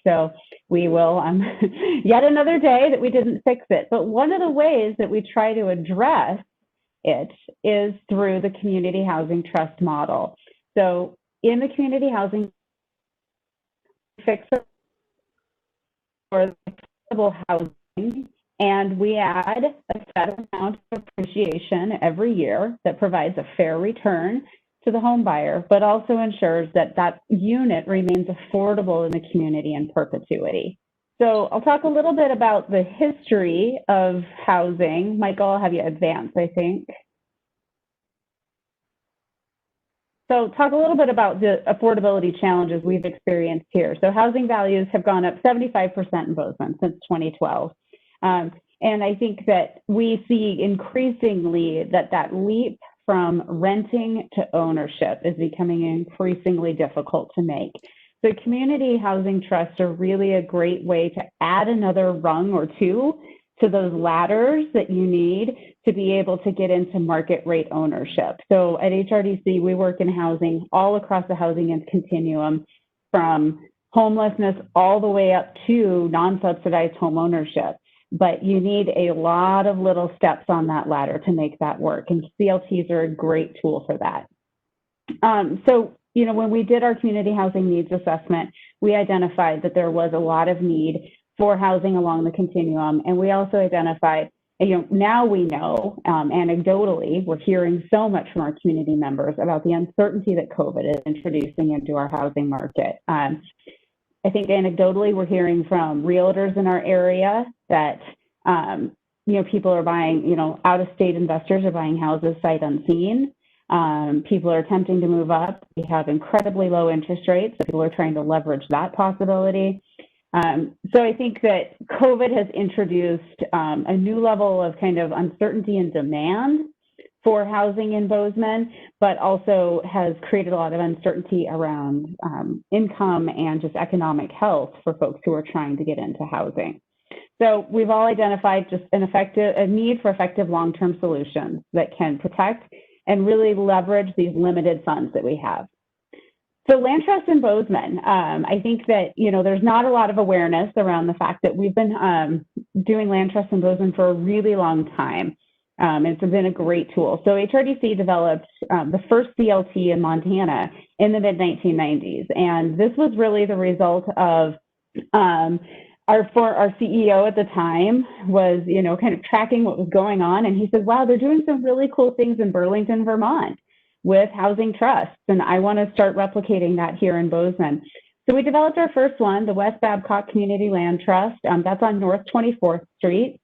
So we will, yet another day that we didn't fix it. But one of the ways that we try to address it is through the community housing trust model. So in the community housing, fix for affordable housing, and we add a set amount of appreciation every year that provides a fair return to the home buyer, but also ensures that that unit remains affordable in the community in perpetuity. So I'll talk a little bit about the history of housing. Michael, I'll have you advance, I think. So talk a little bit about the affordability challenges we've experienced here. So housing values have gone up 75% in Bozeman since 2012. And I think that we see increasingly that that leap from renting to ownership is becoming increasingly difficult to make. So community housing trusts are really a great way to add another rung or two to those ladders that you need to be able to get into market rate ownership. So at HRDC, we work in housing all across the housing continuum, from homelessness all the way up to non-subsidized home ownership. But you need a lot of little steps on that ladder to make that work. And CLTs are a great tool for that. So, you know, when we did our community housing needs assessment, we identified that there was a lot of need for housing along the continuum. And we also identified, you know, now we know, anecdotally, we're hearing so much from our community members about the uncertainty that COVID is introducing into our housing market. I think anecdotally, we're hearing from realtors in our area that, you know, people are buying, you know, out-of-state investors are buying houses sight unseen. People are attempting to move up. We have incredibly low interest rates, so people are trying to leverage that possibility. So I think that COVID has introduced a new level of kind of uncertainty and demand for housing in Bozeman, but also has created a lot of uncertainty around income and just economic health for folks who are trying to get into housing. So we've all identified just a need for effective long-term solutions that can protect and really leverage these limited funds that we have. So land trust in Bozeman, I think that, you know, there's not a lot of awareness around the fact that we've been doing land trust in Bozeman for a really long time. It's been a great tool. So HRDC developed the first CLT in Montana in the mid-1990s. And this was really the result of our CEO at the time was, you know, kind of tracking what was going on. And he said, wow, they're doing some really cool things in Burlington, Vermont with housing trusts. And I want to start replicating that here in Bozeman. So we developed our first one, the West Babcock Community Land Trust. That's on North 24th Street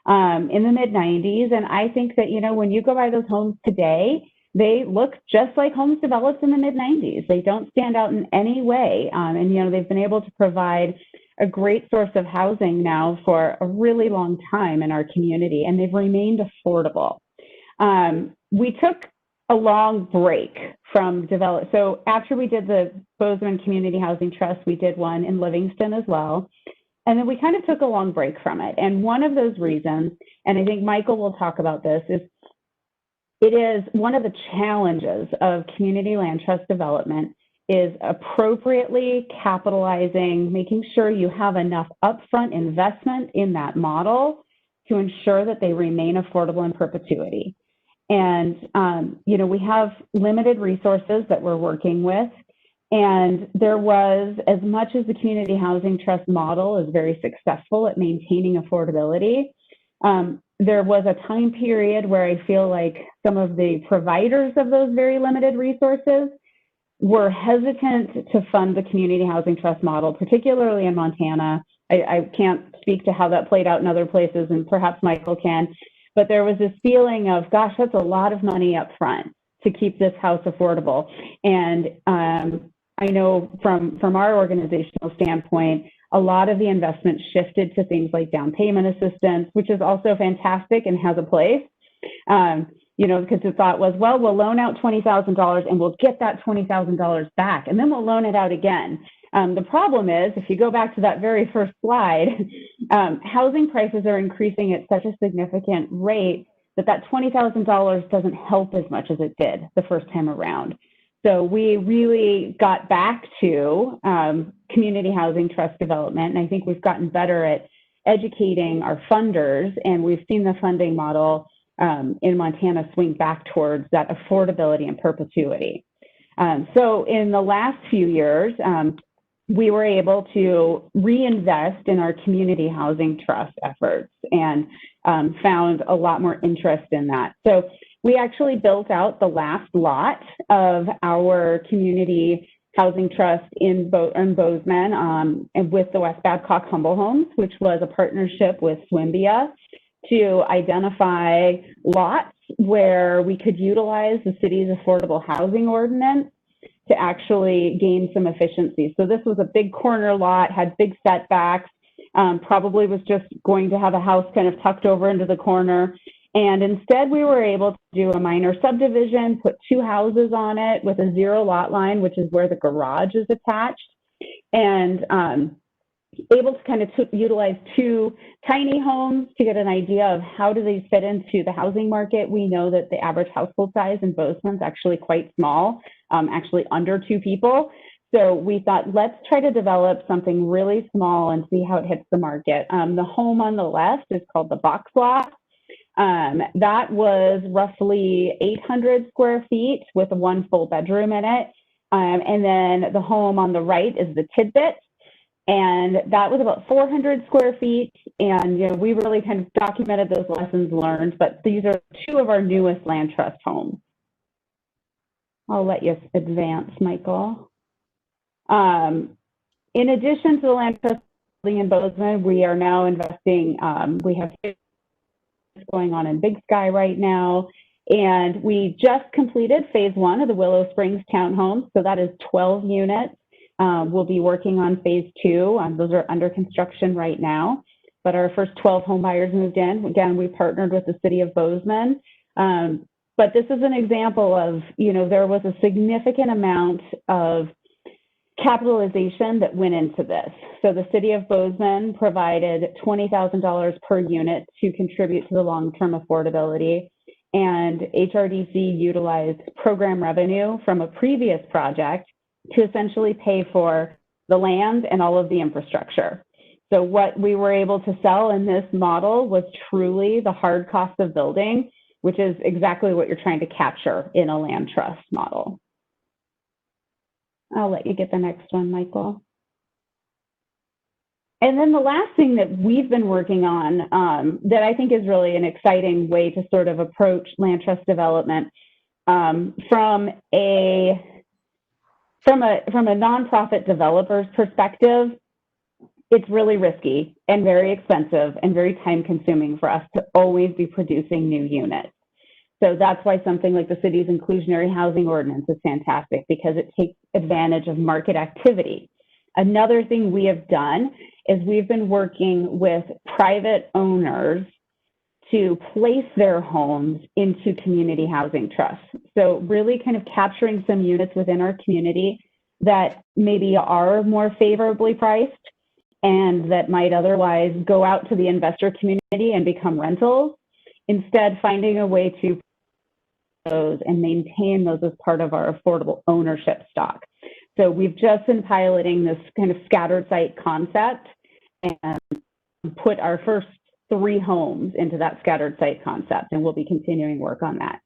in the mid-90s. And I think that, you know, when you go by those homes today, they look just like homes developed in the mid-90s. They don't stand out in any way. And, you know, they've been able to provide a great source of housing now for a really long time in our community, and they've remained affordable. We took a long break from develop. So after we did the Bozeman Community Housing Trust, we did one in Livingston as well. And then we kind of took a long break from it. And one of those reasons, and I think Michael will talk about this, is it is one of the challenges of community land trust development is appropriately capitalizing, making sure you have enough upfront investment in that model to ensure that they remain affordable in perpetuity. And, you know, we have limited resources that we're working with. And there was, as much as the community housing trust model is very successful at maintaining affordability, there was a time period where I feel like some of the providers of those very limited resources were hesitant to fund the community housing trust model, particularly in Montana. I can't speak to how that played out in other places, and perhaps Michael can, but there was this feeling of, gosh, that's a lot of money up front to keep this house affordable. And I know from our organizational standpoint, a lot of the investment shifted to things like down payment assistance, which is also fantastic and has a place. You know, because the thought was, well, we'll loan out $20,000 and we'll get that $20,000 back, and then we'll loan it out again. The problem is, if you go back to that very first slide, housing prices are increasing at such a significant rate that $20,000 doesn't help as much as it did the first time around. So we really got back to community housing trust development, and I think we've gotten better at educating our funders, and we've seen the funding model in Montana swing back towards that affordability and perpetuity. So in the last few years, we were able to reinvest in our community housing trust efforts and found a lot more interest in that. So we actually built out the last lot of our community housing trust in Bozeman and with the West Babcock Humble Homes, which was a partnership with Swimbia to identify lots where we could utilize the city's affordable housing ordinance to actually gain some efficiency. So this was a big corner lot, had big setbacks, probably was just going to have a house kind of tucked over into the corner. And instead we were able to do a minor subdivision, put 2 houses on it with a 0 lot line, which is where the garage is attached, and able to kind of utilize 2 tiny homes to get an idea of how do these fit into the housing market. We know that the average household size in Bozeman is actually quite small, actually under 2 people. So we thought, let's try to develop something really small and see how it hits the market. The home on the left is called the box lot. That was roughly 800 square feet with 1 full bedroom in it. And then the home on the right is the tidbit. And that was about 400 square feet. And, you know, we really kind of documented those lessons learned, but these are 2 of our newest land trust homes. I'll let you advance, Michael. In addition to the land trust building in Bozeman, we are now investing, we have going on in Big Sky right now. And we just completed phase 1 of the Willow Springs townhomes. So that is 12 units. We'll be working on phase 2. Those are under construction right now. But our first 12 home buyers moved in. Again, we partnered with the city of Bozeman. But this is an example of, you know, there was a significant amount of capitalization that went into this. So the city of Bozeman provided $20,000 per unit to contribute to the long-term affordability. And HRDC utilized program revenue from a previous project to essentially pay for the land and all of the infrastructure. So what we were able to sell in this model was truly the hard cost of building, which is exactly what you're trying to capture in a land trust model. I'll let you get the next one, Michael. And then the last thing that we've been working on that I think is really an exciting way to sort of approach land trust development from a nonprofit developer's perspective, it's really risky and very expensive and very time consuming for us to always be producing new units. So that's why something like the city's inclusionary housing ordinance is fantastic, because it takes advantage of market activity. Another thing we have done is we've been working with private owners to place their homes into community housing trusts. So really kind of capturing some units within our community that maybe are more favorably priced and that might otherwise go out to the investor community and become rentals, instead finding a way to those and maintain those as part of our affordable ownership stock. So we've just been piloting this kind of scattered site concept and put our first 3 homes into that scattered site concept, and we'll be continuing work on that.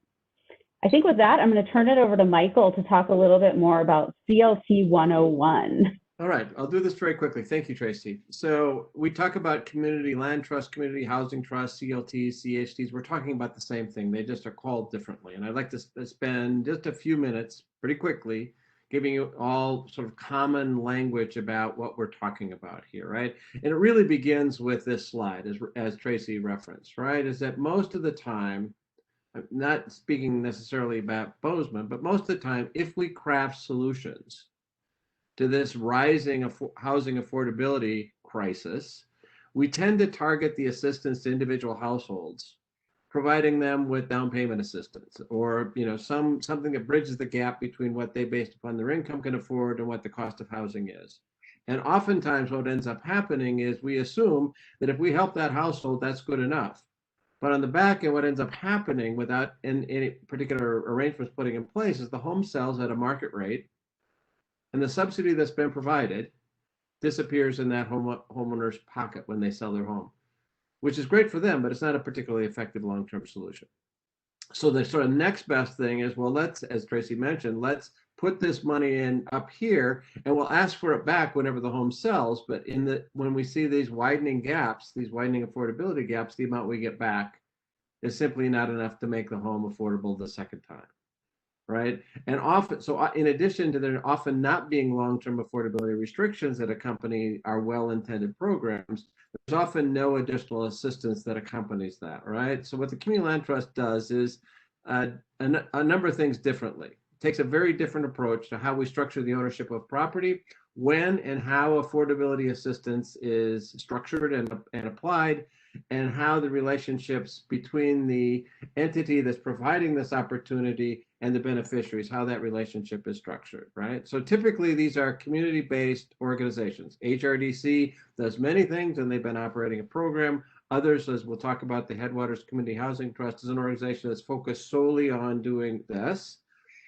I think with that, I'm going to turn it over to Michael to talk a little bit more about CLT 101. All right, I'll do this very quickly. Thank you, Tracy. So we talk about community land trust, community housing trust, CLTs, CHDs. We're talking about the same thing. They just are called differently. And I'd like to spend just a few minutes pretty quickly giving you all sort of common language about what we're talking about here, right? And it really begins with this slide, as Tracy referenced, right? Is that most of the time, I'm not speaking necessarily about Bozeman, but most of the time, if we craft solutions to this rising housing affordability crisis, we tend to target the assistance to individual households, providing them with down payment assistance, or something that bridges the gap between what they, based upon their income, can afford and what the cost of housing is. And oftentimes what ends up happening is we assume that if we help that household, that's good enough. But on the back end, what ends up happening without any particular arrangements putting in place is the home sells at a market rate, and the subsidy that's been provided disappears in that homeowner's pocket when they sell their home, which is great for them, but it's not a particularly effective long-term solution. So the sort of next best thing is, well, let's, as Tracy mentioned, let's put this money in up here and we'll ask for it back whenever the home sells. But when we see these widening gaps, these widening affordability gaps, the amount we get back is simply not enough to make the home affordable the second time. Right. And often, so in addition to there often not being long-term affordability restrictions that accompany our well-intended programs, there's often no additional assistance that accompanies that. Right. So what the Community Land Trust does is a number of things differently. It takes a very different approach to how we structure the ownership of property, when and how affordability assistance is structured and applied, and how the relationships between the entity that's providing this opportunity and the beneficiaries, how that relationship is structured, right? So typically these are community-based organizations. HRDC does many things and they've been operating a program. Others, as we'll talk about, the Headwaters Community Housing Trust is an organization that's focused solely on doing this.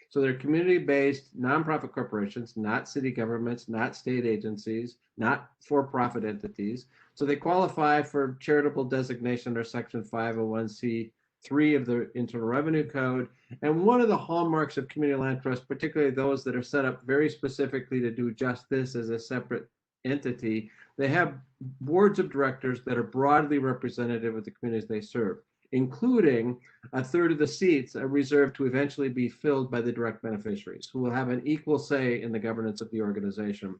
So they're community-based nonprofit corporations, not city governments, not state agencies, not for-profit entities. So they qualify for charitable designation under Section 501c3 of the Internal Revenue Code. And one of the hallmarks of community land trusts, particularly those that are set up very specifically to do just this as a separate entity, they have boards of directors that are broadly representative of the communities they serve, including a third of the seats are reserved to eventually be filled by the direct beneficiaries, who will have an equal say in the governance of the organization.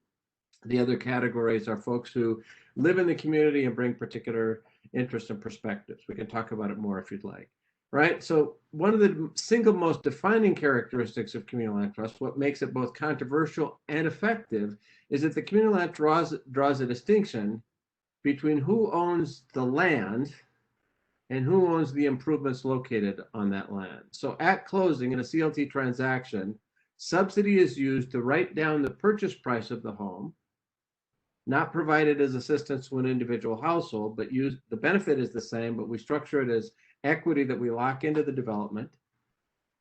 The other categories are folks who live in the community and bring particular interests and perspectives. We can talk about it more if you'd like. Right? So one of the single most defining characteristics of community land trust, what makes it both controversial and effective, is that the community land draws a distinction between who owns the land and who owns the improvements located on that land. So at closing in a CLT transaction, subsidy is used to write down the purchase price of the home, not provided as assistance to an individual household, but the benefit is the same, but we structure it as equity that we lock into the development.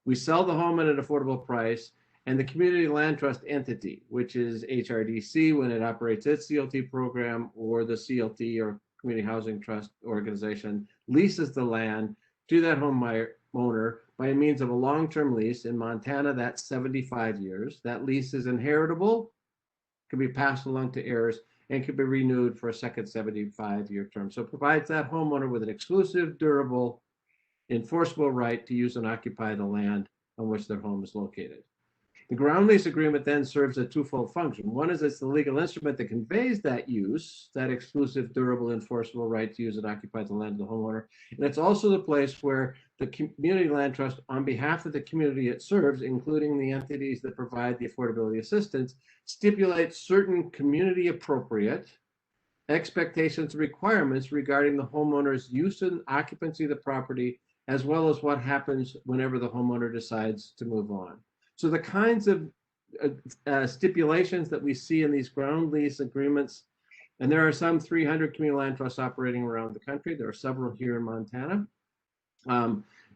We sell the home at an affordable price, and the Community Land Trust entity, which is HRDC when it operates its CLT program, or the CLT or Community Housing Trust organization, leases the land to that homeowner by means of a long-term lease. In Montana, that's 75 years. That lease is inheritable, can be passed along to heirs, and can be renewed for a second 75-year term. So it provides that homeowner with an exclusive, durable, enforceable right to use and occupy the land on which their home is located. The ground lease agreement then serves a twofold function. One is it's the legal instrument that conveys that use, that exclusive, durable, enforceable right to use and occupy the land of the homeowner. And it's also the place where the Community Land Trust, on behalf of the community it serves, including the entities that provide the affordability assistance, stipulates certain community appropriate expectations and requirements regarding the homeowner's use and occupancy of the property, as well as what happens whenever the homeowner decides to move on. So the kinds of stipulations that we see in these ground lease agreements, and there are some 300 community land trusts operating around the country. There are several here in Montana.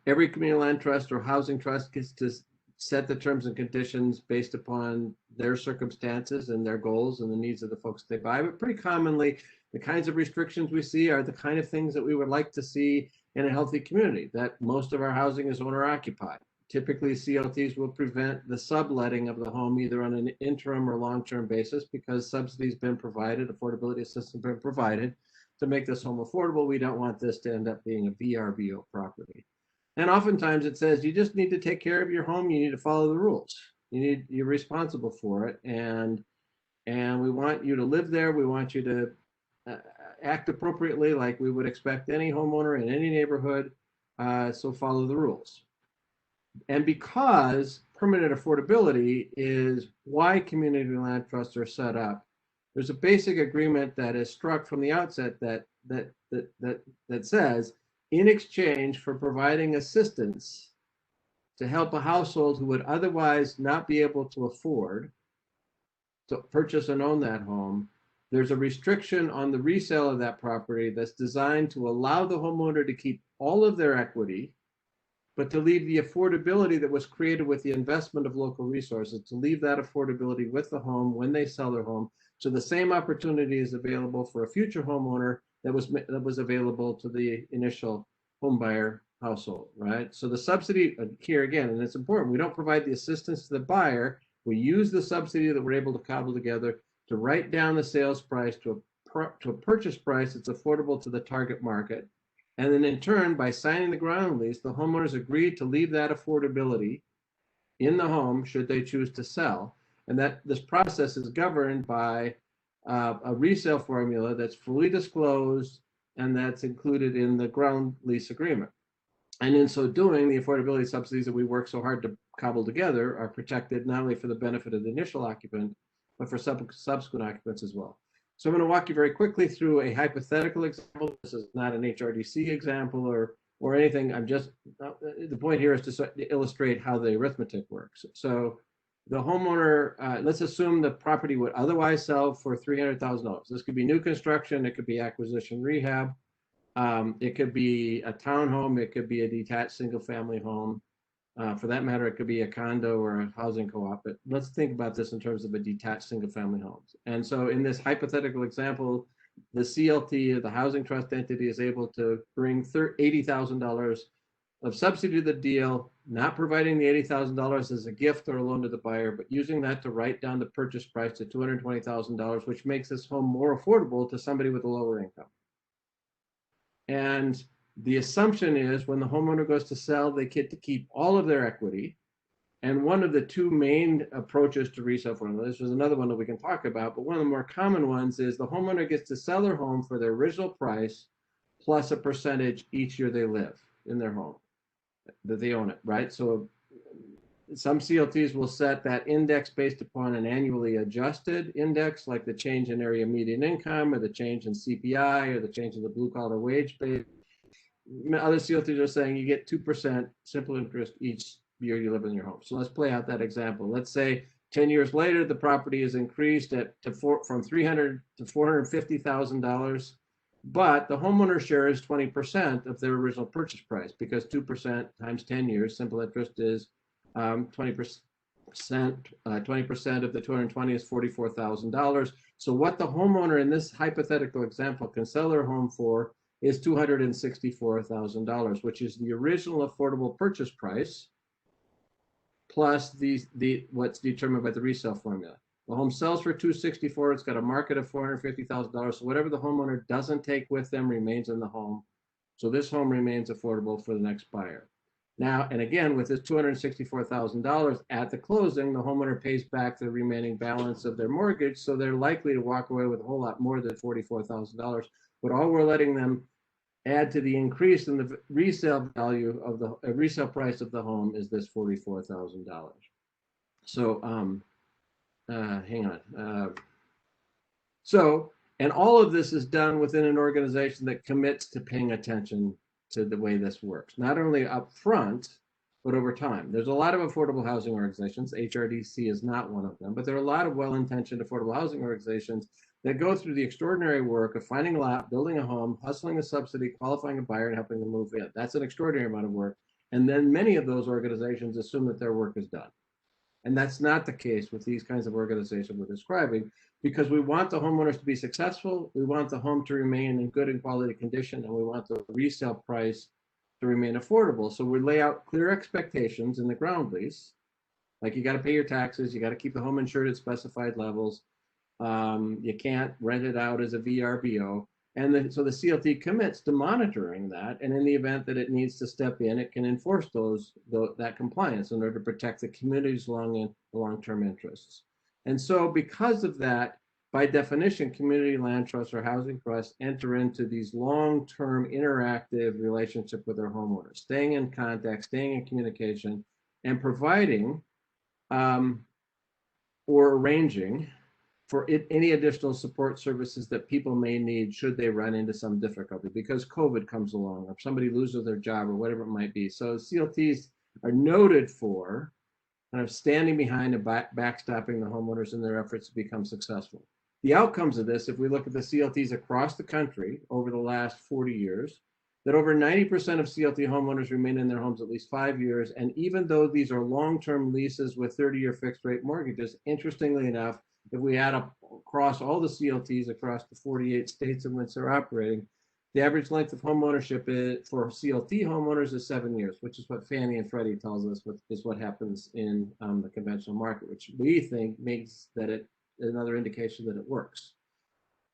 Every community land trust or housing trust gets to set the terms and conditions based upon their circumstances and their goals and the needs of the folks they buy. But pretty commonly, the kinds of restrictions we see are the kind of things that we would like to see in a healthy community, that most of our housing is owner occupied. Typically, CLTs will prevent the subletting of the home either on an interim or long-term basis because subsidies been provided, affordability assistance been provided to make this home affordable. We don't want this to end up being a VRBO property. And oftentimes it says you just need to take care of your home. You need to follow the rules. You're responsible for it, and we want you to live there. We want you to act appropriately, like we would expect any homeowner in any neighborhood. So follow the rules. And because permanent affordability is why community land trusts are set up, there's a basic agreement that is struck from the outset that says, in exchange for providing assistance to help a household who would otherwise not be able to afford to purchase and own that home, there's a restriction on the resale of that property that's designed to allow the homeowner to keep all of their equity, but to leave the affordability that was created with the investment of local resources, to leave that affordability with the home when they sell their home. So the same opportunity is available for a future homeowner that was available to the initial home buyer household, right? So the subsidy here again, and it's important, we don't provide the assistance to the buyer. We use the subsidy that we're able to cobble together to write down the sales price to a purchase price that's affordable to the target market. And then in turn, by signing the ground lease, the homeowners agreed to leave that affordability in the home should they choose to sell. And that this process is governed by a resale formula that's fully disclosed and that's included in the ground lease agreement. And in so doing, the affordability subsidies that we work so hard to cobble together are protected not only for the benefit of the initial occupant, but for subsequent occupants as well. So I'm going to walk you very quickly through a hypothetical example. This is not an HRDC example or anything. I'm just, the point here is to illustrate how the arithmetic works. So the homeowner, let's assume the property would otherwise sell for $300,000. This could be new construction, it could be acquisition rehab, it could be a townhome, it could be a detached single family home. For that matter, it could be a condo or a housing co-op, but let's think about this in terms of a detached single-family homes. And so in this hypothetical example, the CLT, the housing trust entity, is able to bring $80,000 of subsidy to the deal, not providing the $80,000 as a gift or a loan to the buyer, but using that to write down the purchase price to $220,000, which makes this home more affordable to somebody with a lower income. And the assumption is when the homeowner goes to sell, they get to keep all of their equity. And one of the two main approaches to resale formula, this is another one that we can talk about, but one of the more common ones is the homeowner gets to sell their home for their original price plus a percentage each year they live in their home, that they own it, right? So some CLTs will set that index based upon an annually adjusted index, like the change in area median income or the change in CPI or the change in the blue collar wage base. Other CLTs are saying you get 2% simple interest each year you live in your home. So let's play out that example. Let's say 10 years later, the property is increased from $300,000 to $450,000, but the homeowner share is 20% of their original purchase price, because 2% times 10 years, simple interest is 20%. 20% of the 220 is $44,000. So what the homeowner in this hypothetical example can sell their home for is $264,000, which is the original affordable purchase price plus what's determined by the resale formula. The home sells for $264,000. It's got a market of $450,000. So whatever the homeowner doesn't take with them remains in the home. So this home remains affordable for the next buyer. Now, and again, with this $264,000 at the closing, the homeowner pays back the remaining balance of their mortgage. So they're likely to walk away with a whole lot more than $44,000. But all we're letting them add to the increase in the resale value of the resale price of the home is this $44,000. So hang on. And all of this is done within an organization that commits to paying attention to the way this works, not only up front, but over time. There's a lot of affordable housing organizations. HRDC is not one of them, but there are a lot of well-intentioned affordable housing organizations that go through the extraordinary work of finding a lot, building a home, hustling a subsidy, qualifying a buyer, and helping them move in. That's an extraordinary amount of work. And then many of those organizations assume that their work is done. And that's not the case with these kinds of organizations we're describing, because we want the homeowners to be successful, we want the home to remain in good and quality condition, and we want the resale price to remain affordable. So we lay out clear expectations in the ground lease, like you got to pay your taxes, you got to keep the home insured at specified levels, you can't rent it out as a VRBO. And so the CLT commits to monitoring that, and in the event that it needs to step in, it can enforce that compliance in order to protect the community's long-term interests. And so because of that, by definition, community land trusts or housing trusts enter into these long-term interactive relationship with their homeowners, staying in contact, staying in communication, and providing or arranging for any additional support services that people may need should they run into some difficulty, because COVID comes along or somebody loses their job or whatever it might be. So CLTs are noted for kind of standing behind and backstopping the homeowners in their efforts to become successful. The outcomes of this, if we look at the CLTs across the country over the last 40 years, that over 90% of CLT homeowners remain in their homes at least 5 years. And even though these are long-term leases with 30-year fixed rate mortgages, interestingly enough, if we add up across all the CLTs across the 48 states in which they're operating, the average length of home ownership for CLT homeowners is 7 years, which is what Fannie and Freddie tells us is what happens in the conventional market, which we think makes that another indication that it works.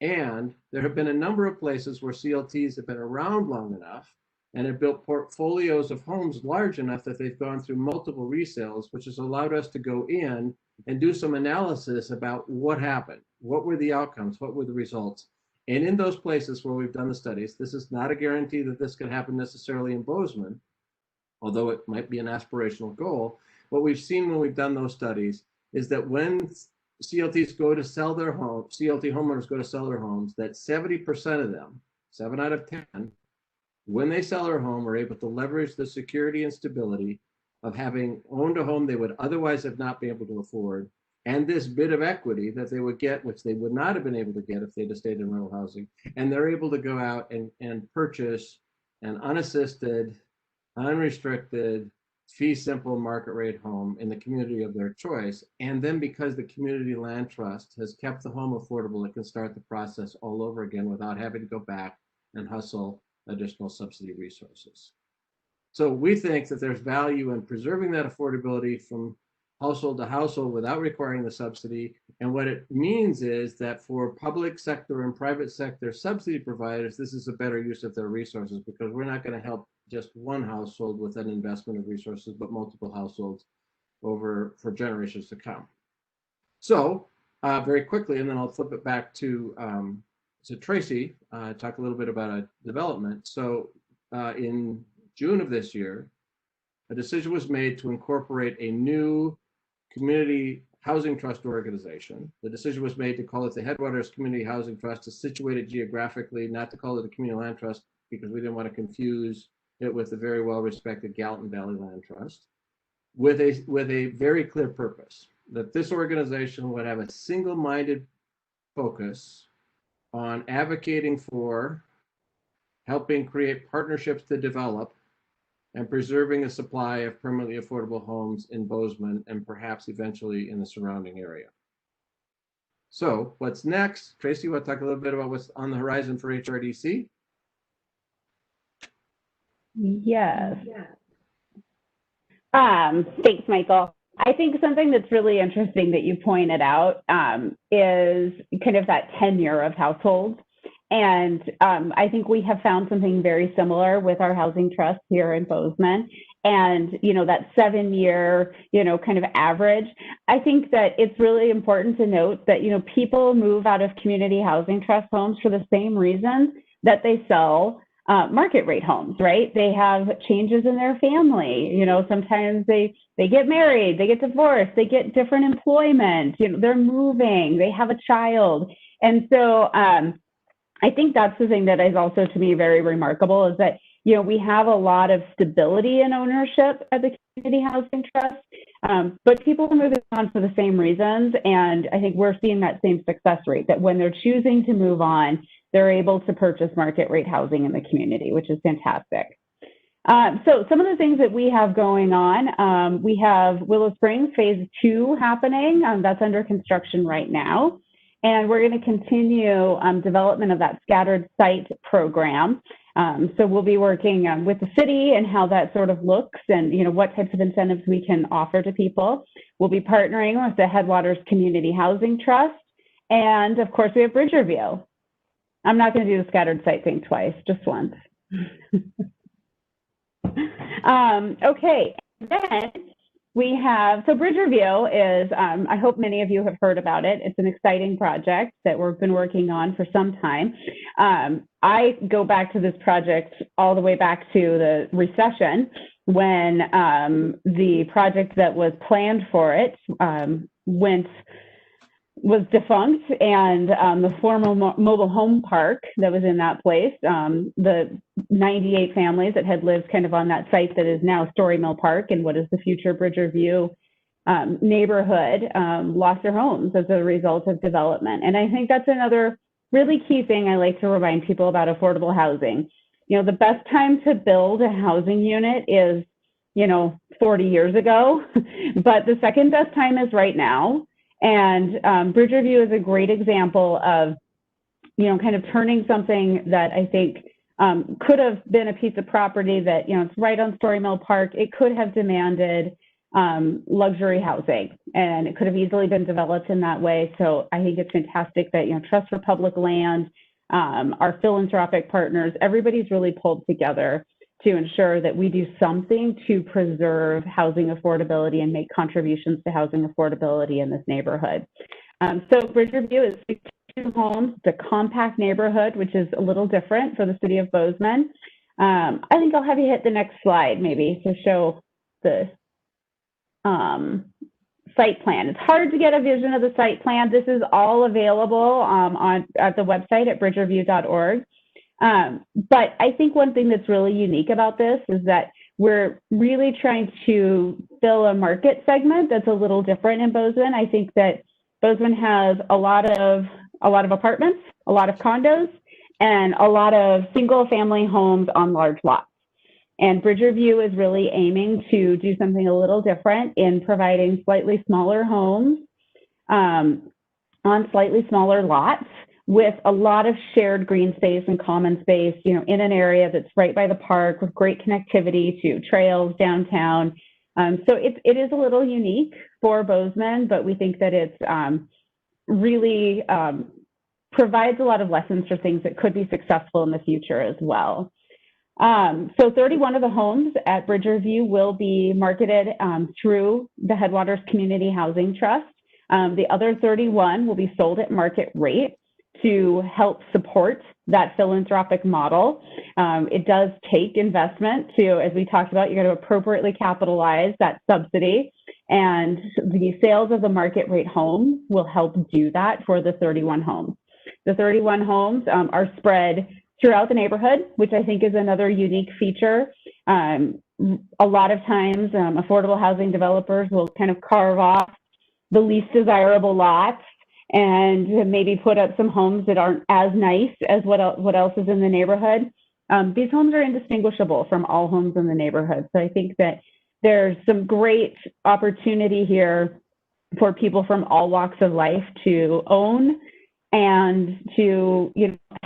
And there have been a number of places where CLTs have been around long enough and have built portfolios of homes large enough that they've gone through multiple resales, which has allowed us to go in and do some analysis about what happened, what were the outcomes, what were the results. And in those places where we've done the studies, this is not a guarantee that this could happen necessarily in Bozeman, although it might be an aspirational goal. What we've seen when we've done those studies is that when CLTs go to sell their home, CLT homeowners go to sell their homes, that 70% of them, 7 out of 10, when they sell their home, are able to leverage the security and stability of having owned a home they would otherwise have not been able to afford, and this bit of equity that they would get, which they would not have been able to get if they'd have stayed in rental housing. And they're able to go out and purchase an unassisted, unrestricted, fee simple market rate home in the community of their choice. And then because the community land trust has kept the home affordable, it can start the process all over again without having to go back and hustle additional subsidy resources. So we think that there's value in preserving that affordability from household to household without requiring the subsidy. And what it means is that for public sector and private sector subsidy providers, this is a better use of their resources, because we're not going to help just one household with an investment of resources, but multiple households for generations to come. So very quickly, and then I'll flip it back to Tracy, talk a little bit about a development. So in June of this year, a decision was made to incorporate a new community housing trust organization. The decision was made to call it the Headwaters Community Housing Trust, to situate it geographically, not to call it a community land trust, because we didn't want to confuse it with the very well-respected Gallatin Valley Land Trust, with a very clear purpose, that this organization would have a single-minded focus on advocating for, helping create partnerships to develop, and preserving a supply of permanently affordable homes in Bozeman and perhaps eventually in the surrounding area. So what's next? Tracy, you want to talk a little bit about what's on the horizon for HRDC? Yes. Thanks, Michael. I think something that's really interesting that you pointed out is kind of that tenure of households. And I think we have found something very similar with our housing trust here in Bozeman. And, that 7-year, kind of average. I think that it's really important to note that, people move out of community housing trust homes for the same reasons that they sell market rate homes, right? They have changes in their family. Sometimes they get married, they get divorced, they get different employment, they're moving, they have a child. And so I think that's the thing that is also, to me, very remarkable, is that, we have a lot of stability in ownership at the community housing trust, but people are moving on for the same reasons. And I think we're seeing that same success rate, that when they're choosing to move on, they're able to purchase market rate housing in the community, which is fantastic. So some of the things that we have going on, we have Willow Springs Phase 2 happening. That's under construction right now. And we're going to continue development of that scattered site program. So we'll be working with the city and how that sort of looks, and what types of incentives we can offer to people. We'll be partnering with the Headwaters Community Housing Trust. And of course, we have Bridge Review. I'm not going to do the scattered site thing twice, just once. Okay, then we have, so Bridge Review is, I hope many of you have heard about it. It's an exciting project that we've been working on for some time. I go back to this project all the way back to the recession, when the project that was planned for it was defunct, and the former mobile home park that was in that place, the 98 families that had lived kind of on that site that is now Story Mill Park and what is the future Bridger View neighborhood lost their homes as a result of development. And I think that's another really key thing I like to remind people about affordable housing. The best time to build a housing unit is, 40 years ago, but the second best time is right now. And Bridgerview is a great example of, kind of turning something that I think could have been a piece of property that, it's right on Story Mill Park. It could have demanded luxury housing, and it could have easily been developed in that way. So I think it's fantastic that, Trust for Public Land, our philanthropic partners, everybody's really pulled together to ensure that we do something to preserve housing affordability and make contributions to housing affordability in this neighborhood. So Bridgerview is 62 homes, it's a compact neighborhood, which is a little different for the city of Bozeman. I think I'll have you hit the next slide maybe to show the site plan. It's hard to get a vision of the site plan. This is all available at the website at bridgerview.org. But I think one thing that's really unique about this is that we're really trying to fill a market segment that's a little different in Bozeman. I think that Bozeman has a lot of apartments, a lot of condos, and a lot of single-family homes on large lots. And Bridgerview is really aiming to do something a little different in providing slightly smaller homes on slightly smaller lots with a lot of shared green space and common space, in an area that's right by the park with great connectivity to trails downtown. So it is a little unique for Bozeman, but we think that it's really provides a lot of lessons for things that could be successful in the future as well. So 31 of the homes at Bridgerview will be marketed through the Headwaters Community Housing Trust. The other 31 will be sold at market rate to help support that philanthropic model. It does take investment to, as we talked about, you're going to appropriately capitalize that subsidy. And the sales of the market rate homes will help do that for the 31 homes. The 31 homes are spread throughout the neighborhood, which I think is another unique feature. A lot of times, affordable housing developers will kind of carve off the least desirable lots and maybe put up some homes that aren't as nice as what else is in the neighborhood. These homes are indistinguishable from all homes in the neighborhood. So I think that there's some great opportunity here for people from all walks of life to own and to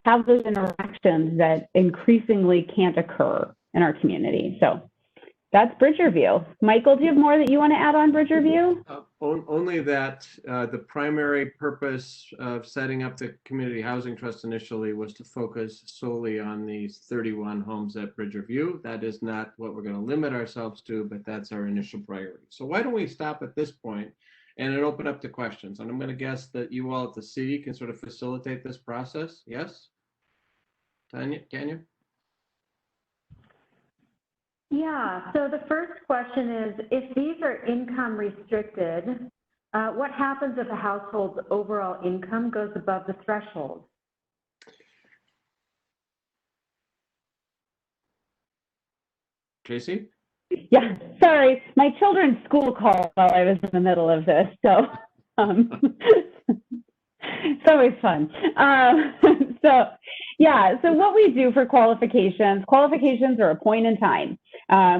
have those interactions that increasingly can't occur in our community. So that's Bridgerview. Michael, do you have more that you want to add on Bridgerview? Only that the primary purpose of setting up the Community Housing Trust initially was to focus solely on these 31 homes at Bridgerview. That is not what we're going to limit ourselves to, but that's our initial priority. So why don't we stop at this point and open up to questions? And I'm going to guess that you all at the city can sort of facilitate this process. Yes? Tanya, can you? Yeah, so the first question is, if these are income restricted, what happens if a household's overall income goes above the threshold? Tracy? Yeah, sorry, my children's school called while I was in the middle of this, so it's always fun. So what we do for qualifications are a point in time.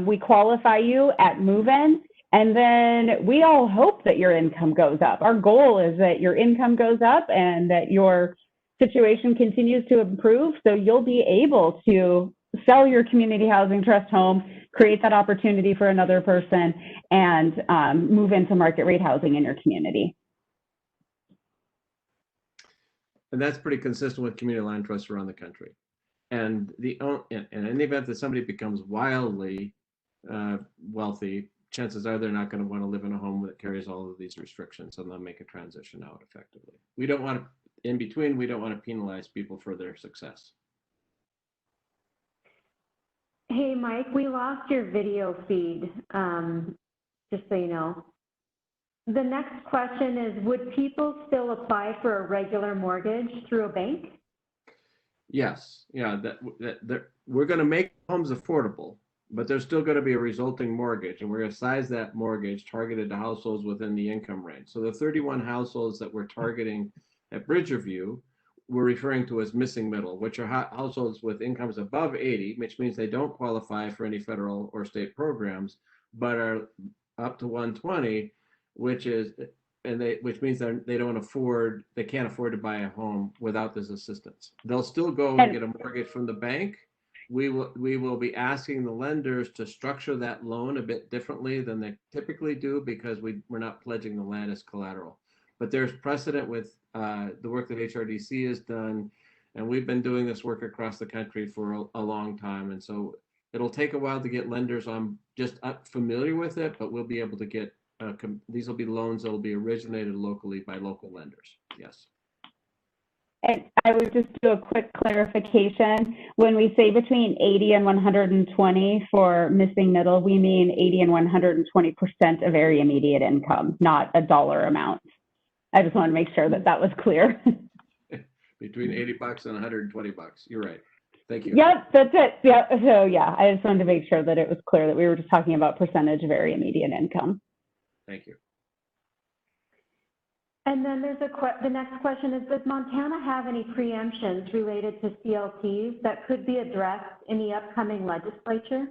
We qualify you at move-in, and then we all hope that your income goes up. Our goal is that your income goes up and that your situation continues to improve, so you'll be able to sell your community housing trust home, create that opportunity for another person, and move into market rate housing in your community. And that's pretty consistent with community land trusts around the country. And in the event that somebody becomes wildly wealthy, chances are they're not going to want to live in a home that carries all of these restrictions, and they'll make a transition out effectively. We don't want to, in between, we don't want to penalize people for their success. Hey, Mike, we lost your video feed, just so you know. The next question is, would people still apply for a regular mortgage through a bank? Yes, yeah, we're going to make homes affordable. but there's still going to be a resulting mortgage, and we're going to size that mortgage targeted to households within the income range. So the 31 households that we're targeting at Bridgerview, we're referring to as missing middle, which are households with incomes above 80, which means they don't qualify for any federal or state programs, but are up to 120, which means they can't afford to buy a home without this assistance. They'll still go and get a mortgage from the bank. We will be asking the lenders to structure that loan a bit differently than they typically do, because we're not pledging the land as collateral. But there's precedent with the work that HRDC has done, and we've been doing this work across the country for a long time. And so it'll take a while to get lenders just familiar with it, but we'll be able to get these will be loans that will be originated locally by local lenders. Yes. And I would just do a quick clarification. When we say between 80 and 120 for missing middle, we mean 80 and 120% of area median income, not a dollar amount. I just want to make sure that that was clear. Between $80 and $120. You're right. Thank you. Yep, that's it. Yeah. So yeah, I just wanted to make sure that it was clear that we were just talking about percentage of area median income. Thank you. And then there's the next question is, does Montana have any preemptions related to CLTs that could be addressed in the upcoming legislature?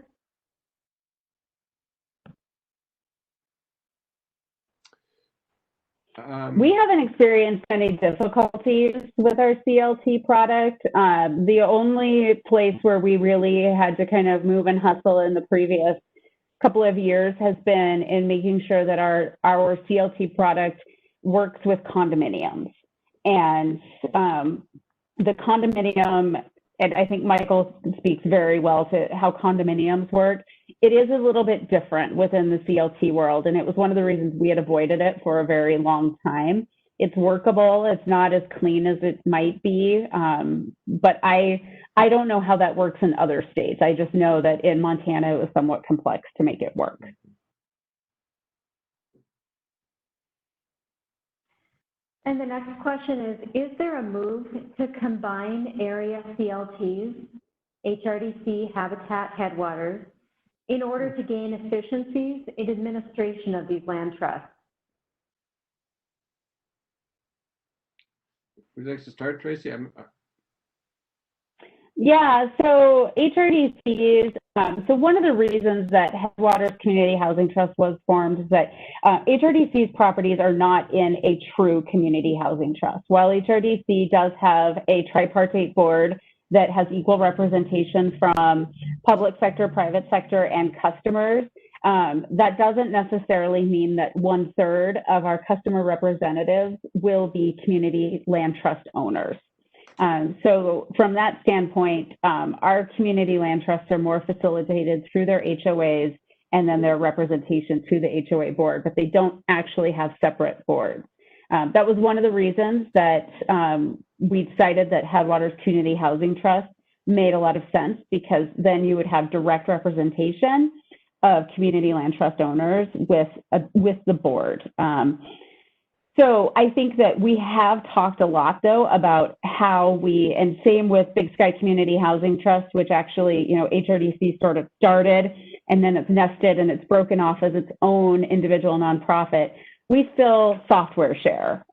We haven't experienced any difficulties with our CLT product. The only place where we really had to kind of move and hustle in the previous couple of years has been in making sure that our CLT product works with condominiums. And the condominium, and I think Michael speaks very well to how condominiums work. It is a little bit different within the CLT world, and it was one of the reasons we had avoided it for a very long time. It's workable. It's not as clean as it might be, but I don't know how that works in other states. I just know that in Montana, it was somewhat complex to make it work. And the next question is there a move to combine area CLTs, HRDC, Habitat, Headwaters, in order to gain efficiencies in administration of these land trusts? Would you like to start, Tracy? Yeah, so HRDCs, so one of the reasons that Headwaters Community Housing Trust was formed is that HRDC's properties are not in a true community housing trust. While HRDC does have a tripartite board that has equal representation from public sector, private sector, and customers, that doesn't necessarily mean that 1/3 of our customer representatives will be community land trust owners. So from that standpoint, our community land trusts are more facilitated through their HOAs and then their representation to the HOA board, but they don't actually have separate boards. That was one of the reasons that we decided that Headwaters Community Housing Trust made a lot of sense, because then you would have direct representation of community land trust owners with the board. So I think that we have talked a lot, though, about how and same with Big Sky Community Housing Trust, which actually, HRDC sort of started, and then it's nested and it's broken off as its own individual nonprofit. We still software share.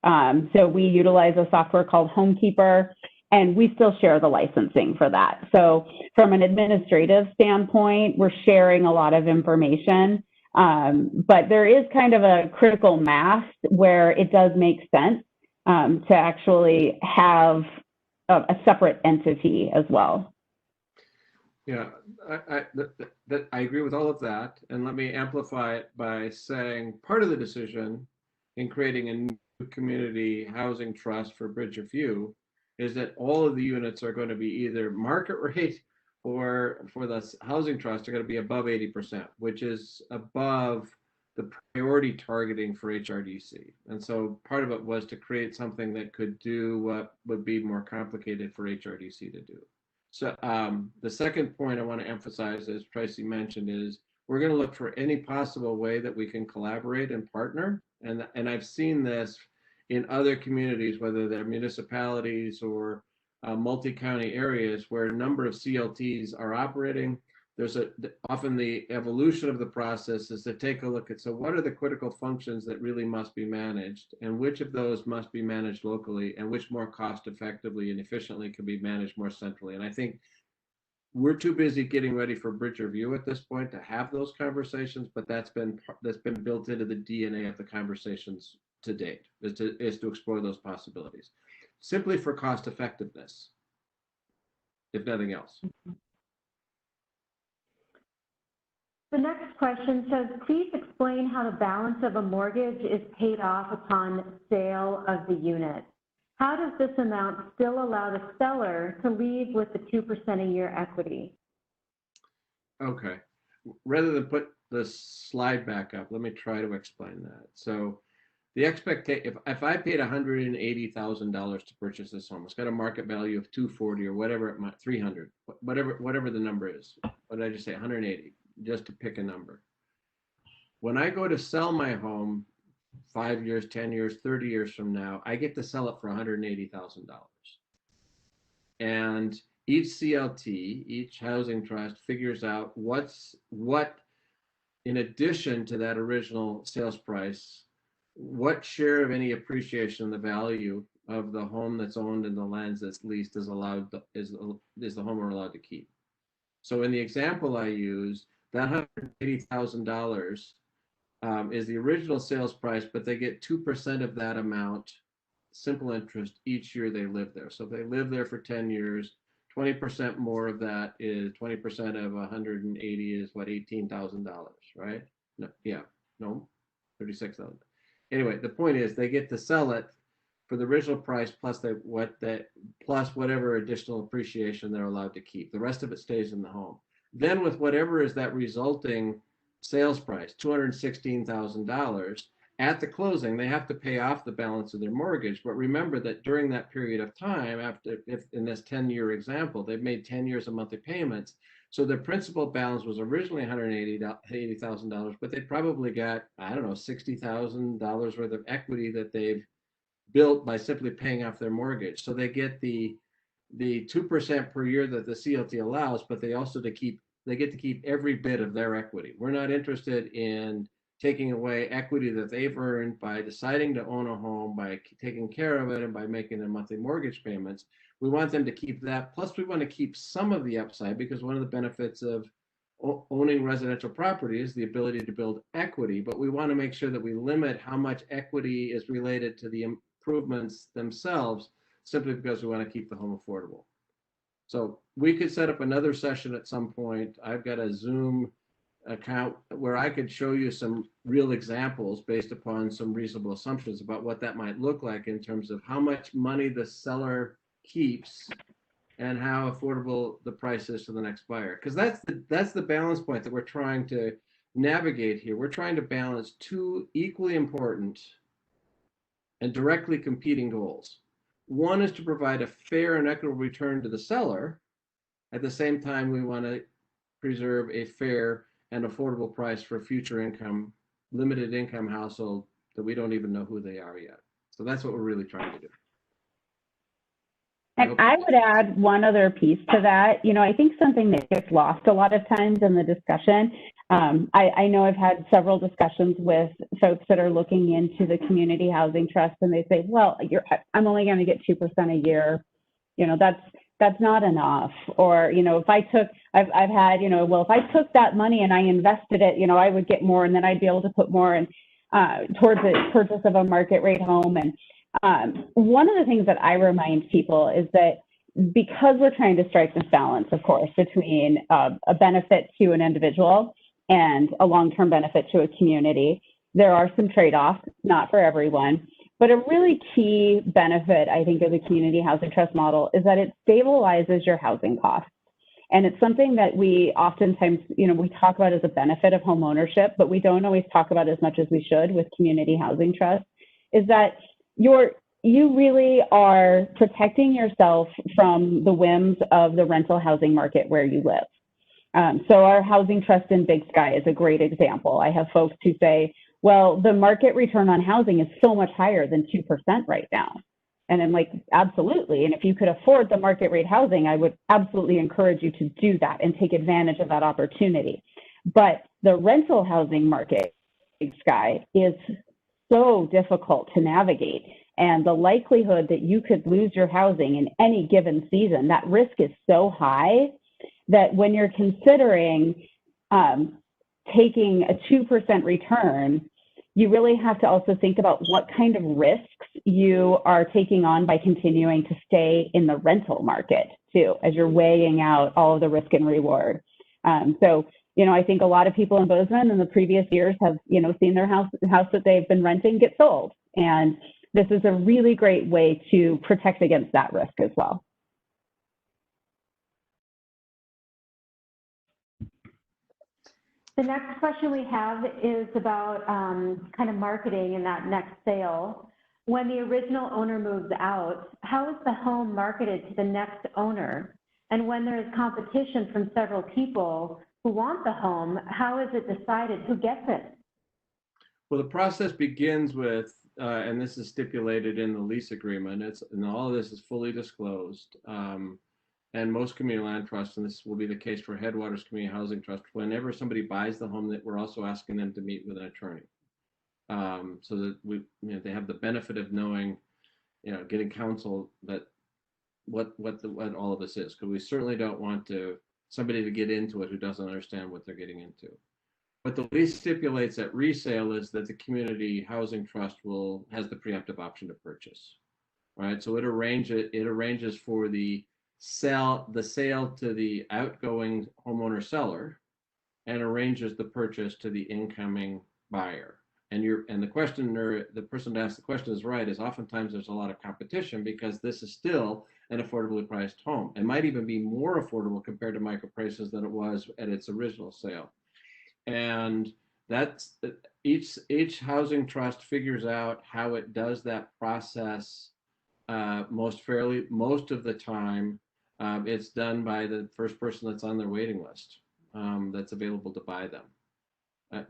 So we utilize a software called Homekeeper, and we still share the licensing for that. So from an administrative standpoint, we're sharing a lot of information. But there is kind of a critical mass where it does make sense to actually have a separate entity as well. Yeah, I agree with all of that. And let me amplify it by saying part of the decision in creating a new community housing trust for Bridgerview is that all of the units are going to be either market rate or for the housing trust are going to be above 80%, which is above the priority targeting for HRDC. And so part of it was to create something that could do what would be more complicated for HRDC to do. So the second point I want to emphasize, as Tracy mentioned, is we're going to look for any possible way that we can collaborate and partner. And I've seen this in other communities, whether they're municipalities or multi-county areas where a number of CLTs are operating. often the evolution of the process is to take a look at, so what are the critical functions that really must be managed, and which of those must be managed locally, and which more cost effectively and efficiently can be managed more centrally. And I think we're too busy getting ready for bridge review at this point to have those conversations, but that's been built into the DNA of the conversations to date, is to explore those possibilities, simply for cost effectiveness, if nothing else. The next question says, please explain how the balance of a mortgage is paid off upon sale of the unit. How does this amount still allow the seller to leave with the 2% a year equity? Okay, rather than put the slide back up, let me try to explain that. So the expectation, if I paid $180,000 to purchase this home, it's got a market value of 240 or whatever it might, 300, whatever the number is. What did I just say? 180, just to pick a number. When I go to sell my home 5 years, 10 years, 30 years from now, I get to sell it for $180,000. And each CLT, each housing trust figures out what, in addition to that original sales price, what share of any appreciation in the value of the home that's owned and the lands that's leased is the homeowner allowed to keep. So in the example I use, that $180,000 is the original sales price, but they get 2% of that amount, simple interest, each year they live there. So if they live there for 10 years, 20% more of that is 20% of 180 is what, $18,000, right? No, yeah, no, 36,000. Anyway, the point is they get to sell it for the original price plus plus whatever additional appreciation they're allowed to keep. The rest of it stays in the home. Then with whatever is that resulting sales price, $216,000, at the closing, they have to pay off the balance of their mortgage. But remember that during that period of time, if in this 10-year example, they've made 10 years of monthly payments. So their principal balance was originally $180,000, but they probably got, I don't know, $60,000 worth of equity that they've built by simply paying off their mortgage. So they get the 2% per year that the CLT allows, but they also get to keep every bit of their equity. We're not interested in taking away equity that they've earned by deciding to own a home, by taking care of it, and by making their monthly mortgage payments. We want them to keep that. Plus, we want to keep some of the upside, because one of the benefits of owning residential property is the ability to build equity. But we want to make sure that we limit how much equity is related to the improvements themselves, simply because we want to keep the home affordable. So we could set up another session at some point. I've got a Zoom account where I could show you some real examples based upon some reasonable assumptions about what that might look like in terms of how much money the seller keeps and how affordable the price is to the next buyer. Because that's the balance point that we're trying to navigate here. We're trying to balance two equally important and directly competing goals. One is to provide a fair and equitable return to the seller. At the same time, we want to preserve a fair and affordable price for future income, limited income household that we don't even know who they are yet. So that's what we're really trying to do. And I would add one other piece to that. You know, I think something that gets lost a lot of times in the discussion, I know I've had several discussions with folks that are looking into the community housing trust, and they say, well, I'm only going to get 2% a year. You know, that's not enough. Or, you know, if I took, I've had, you know, well, if I took that money and I invested it, you know, I would get more, and then I'd be able to put more in towards the purchase of a market rate home. And one of the things that I remind people is that because we're trying to strike this balance, of course, between a benefit to an individual and a long-term benefit to a community, there are some trade-offs, not for everyone. But a really key benefit, I think, of the community housing trust model is that it stabilizes your housing costs. And it's something that we oftentimes, you know, we talk about as a benefit of home ownership, but we don't always talk about as much as we should with community housing trust, is that you really are protecting yourself from the whims of the rental housing market where you live. So our housing trust in Big Sky is a great example. I have folks who say, well, the market return on housing is so much higher than 2% right now. And I'm like, absolutely. And if you could afford the market rate housing, I would absolutely encourage you to do that and take advantage of that opportunity. But the rental housing market, Sky, is so difficult to navigate. And the likelihood that you could lose your housing in any given season, that risk is so high that when you're considering taking a 2% return, you really have to also think about what kind of risks you are taking on by continuing to stay in the rental market too, as you're weighing out all of the risk and reward. So, I think a lot of people in Bozeman in the previous years have, seen their house that they've been renting get sold. And this is a really great way to protect against that risk as well. The next question we have is about kind of marketing in that next sale. When the original owner moves out, how is the home marketed to the next owner? And when there is competition from several people who want the home, how is it decided who gets it? Well, the process begins with, and this is stipulated in the lease agreement, and all of this is fully disclosed. And most community land trusts, and this will be the case for Headwaters Community Housing Trust, whenever somebody buys the home, that we're also asking them to meet with an attorney, so that they have the benefit of knowing, getting counsel that what all of this is, because we certainly don't want somebody to get into it who doesn't understand what they're getting into. What the lease stipulates at resale is that the community housing trust has the preemptive option to purchase, right? So it arranges for the sale to the outgoing homeowner seller, and arranges the purchase to the incoming buyer. And the questioner, the person to ask the question is right, is oftentimes there's a lot of competition because this is still an affordably priced home. It might even be more affordable compared to market prices than it was at its original sale. And that's each housing trust figures out how it does that process most fairly. Most of the time, it's done by the first person that's on their waiting list that's available to buy them,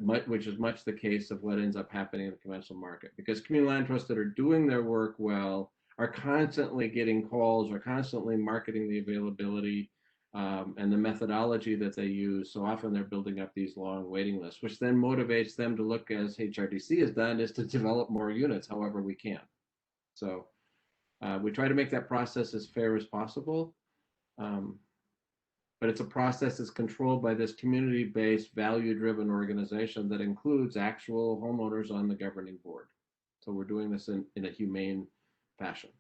which is much the case of what ends up happening in the conventional market. Because community land trusts that are doing their work well are constantly getting calls, are constantly marketing the availability and the methodology that they use. So often they're building up these long waiting lists, which then motivates them to look, as HRDC has done, is to develop more units however we can. So we try to make that process as fair as possible. But it's a process that's controlled by this community-based, value-driven organization that includes actual homeowners on the governing board. So we're doing this in a humane fashion.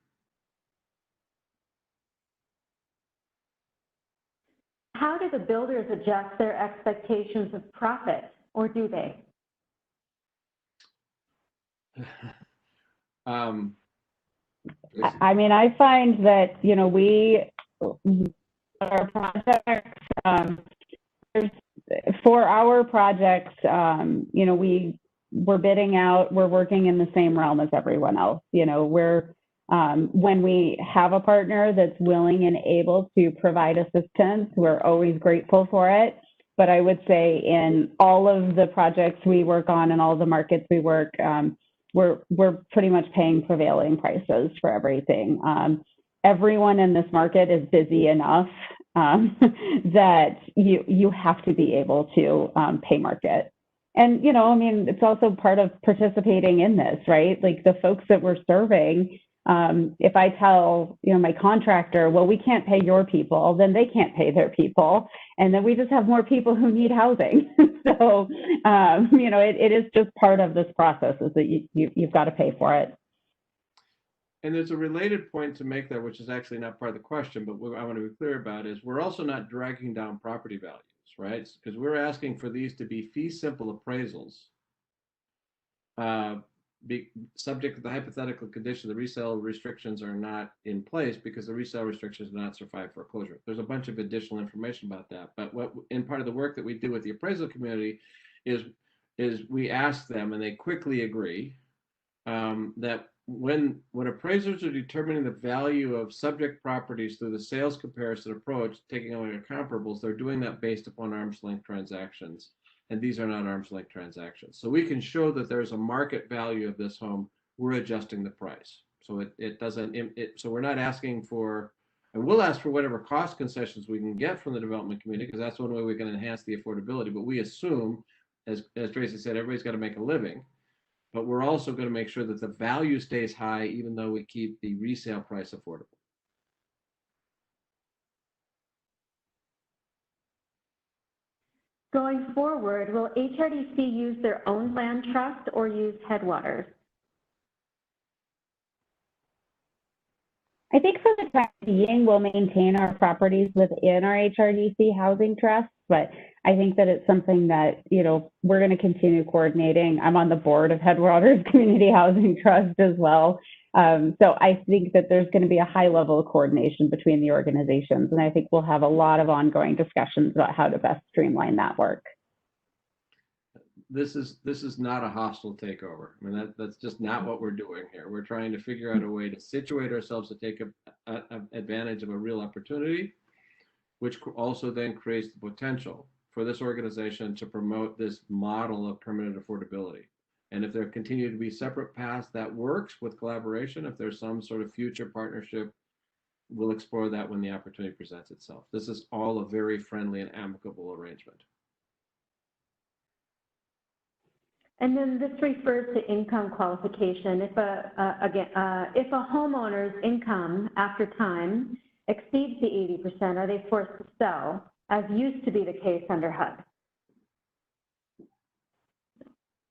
How do the builders adjust their expectations of profit, or do they? I find that, our projects, for our projects, we're bidding out, we're working in the same realm as everyone else. When we have a partner that's willing and able to provide assistance, we're always grateful for it. But I would say in all of the projects we work on and all the markets we work, we're pretty much paying prevailing prices for everything. Everyone in this market is busy enough that you have to be able to pay market. And, it's also part of participating in this, right? Like the folks that we're serving, if I tell, my contractor, well, we can't pay your people, then they can't pay their people. And then we just have more people who need housing. So, it is just part of this process, is that you've got to pay for it. And there's a related point to make there, which is actually not part of the question, but what I want to be clear about is we're also not dragging down property values, right? Because we're asking for these to be fee simple appraisals, subject to the hypothetical condition the resale restrictions are not in place, because the resale restrictions do not survive foreclosure. There's a bunch of additional information about that. But what in part of the work that we do with the appraisal community is we ask them, and they quickly agree, that when appraisers are determining the value of subject properties through the sales comparison approach, taking only the comparables, they're doing that based upon arm's length transactions. And these are not arm's length transactions. So we can show that there's a market value of this home, we're adjusting the price. So it doesn't, so we're not asking for, and we'll ask for whatever cost concessions we can get from the development community, because that's one way we can enhance the affordability. But we assume, as Tracy said, everybody's got to make a living. But we're also going to make sure that the value stays high, even though we keep the resale price affordable. Going forward, will HRDC use their own land trust or use Headwaters? I think for the time being, we'll maintain our properties within our HRDC housing trust, but I think that it's something that, you know, we're going to continue coordinating. I'm on the board of Headwaters Community Housing Trust as well. So I think that there's going to be a high level of coordination between the organizations, and I think we'll have a lot of ongoing discussions about how to best streamline that work. This is not a hostile takeover. I mean, that's just not what we're doing here. We're trying to figure out a way to situate ourselves to take advantage of a real opportunity, which also then creates the potential for this organization to promote this model of permanent affordability. And if there continue to be separate paths, that works with collaboration. If there's some sort of future partnership, we'll explore that when the opportunity presents itself. This is all a very friendly and amicable arrangement. And then this refers to income qualification. If if a homeowner's income after time exceeds the 80%, are they forced to sell, as used to be the case under HUD?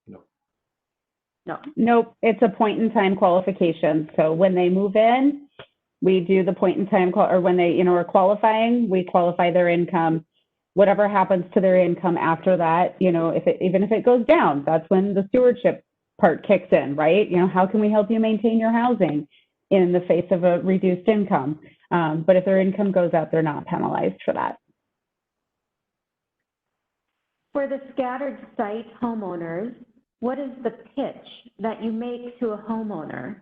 No. No. Nope, it's a point in time qualification. So when they move in, we do the point in time, or when they, you know, are qualifying, we qualify their income. Whatever happens to their income after that, you know, even if it goes down, that's when the stewardship part kicks in, right? You know, how can we help you maintain your housing in the face of a reduced income? But if their income goes up, they're not penalized for that. For the scattered site homeowners, what is the pitch that you make to a homeowner?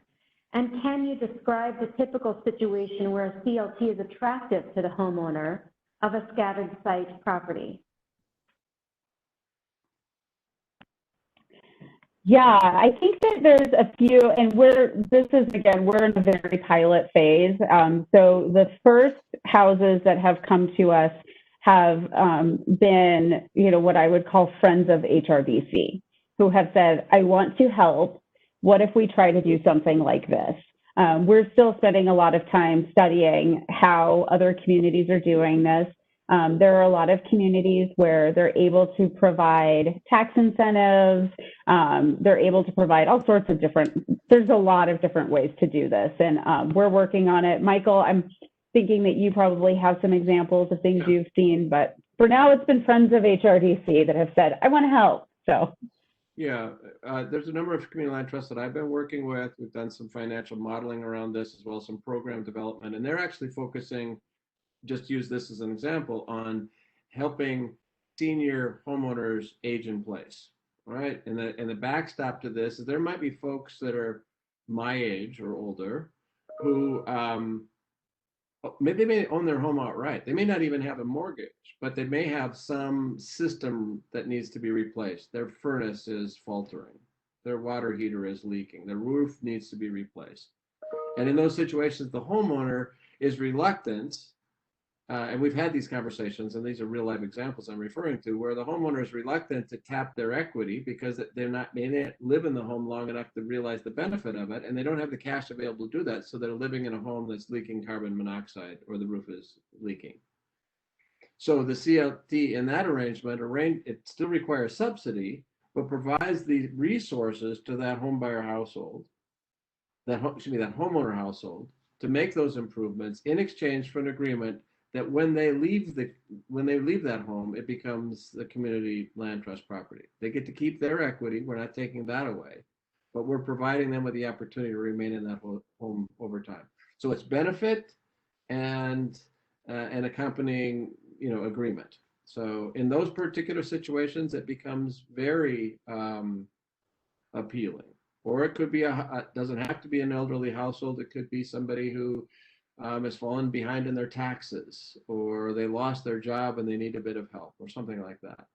And can you describe the typical situation where a CLT is attractive to the homeowner of a scattered site property? Yeah, I think that there's a few, and we're in a very pilot phase. So the first houses that have come to us have been, you know, what I would call friends of HRDC, who have said, I want to help. What if we try to do something like this? We're still spending a lot of time studying how other communities are doing this. There are a lot of communities where they're able to provide tax incentives. They're able to provide all sorts of there's a lot of different ways to do this. And we're working on it. Michael, I'm thinking that you probably have some examples of things you've seen, but for now it's been friends of HRDC that have said, I want to help. So. Yeah, there's a number of community land trusts that I've been working with. We've done some financial modeling around this, as well as some program development, and they're actually focusing, just use this as an example, on helping senior homeowners age in place. All right, and the backstop to this is there might be folks that are my age or older who maybe they may own their home outright. They may not even have a mortgage, but they may have some system that needs to be replaced. Their furnace is faltering. Their water heater is leaking. Their roof needs to be replaced. And in those situations, the homeowner is reluctant, and we've had these conversations, and these are real life examples I'm referring to, where the homeowner is reluctant to tap their equity because they didn't live in the home long enough to realize the benefit of it, and they don't have the cash available to do that, so they're living in a home that's leaking carbon monoxide or the roof is leaking. So the CLT in that arrangement, it still requires subsidy, but provides the resources to that homebuyer household, that homeowner household, to make those improvements in exchange for an agreement that when they leave that home, it becomes the community land trust property. They get to keep their equity. We're not taking that away, but we're providing them with the opportunity to remain in that home over time. So it's benefit and an accompanying, you know, agreement. So in those particular situations, it becomes very appealing. Or it could be doesn't have to be an elderly household. It could be somebody who has fallen behind in their taxes, or they lost their job and they need a bit of help, or something like that.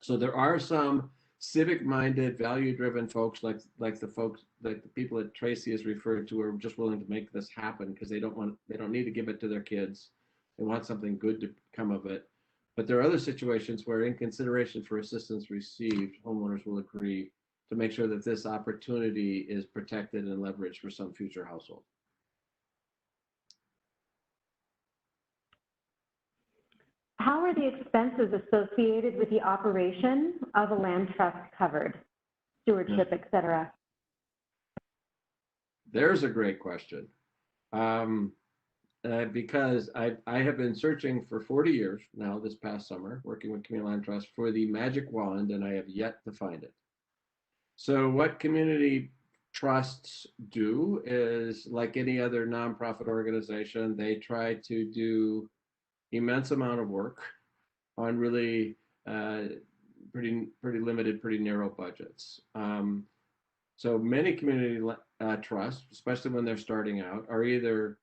So there are some civic-minded, value-driven folks like the people that Tracy has referred to are just willing to make this happen because they don't need to give it to their kids. They want something good to come of it. But there are other situations where, in consideration for assistance received, homeowners will agree to make sure that this opportunity is protected and leveraged for some future household. How are the expenses associated with the operation of a land trust covered? Stewardship, et cetera? There's a great question. Because I have been searching for 40 years now, this past summer, working with Community Land Trust for the magic wand, and I have yet to find it. So what community trusts do is, like any other nonprofit organization, they try to do immense amount of work on really pretty limited, pretty narrow budgets. So many community trusts, especially when they're starting out, are either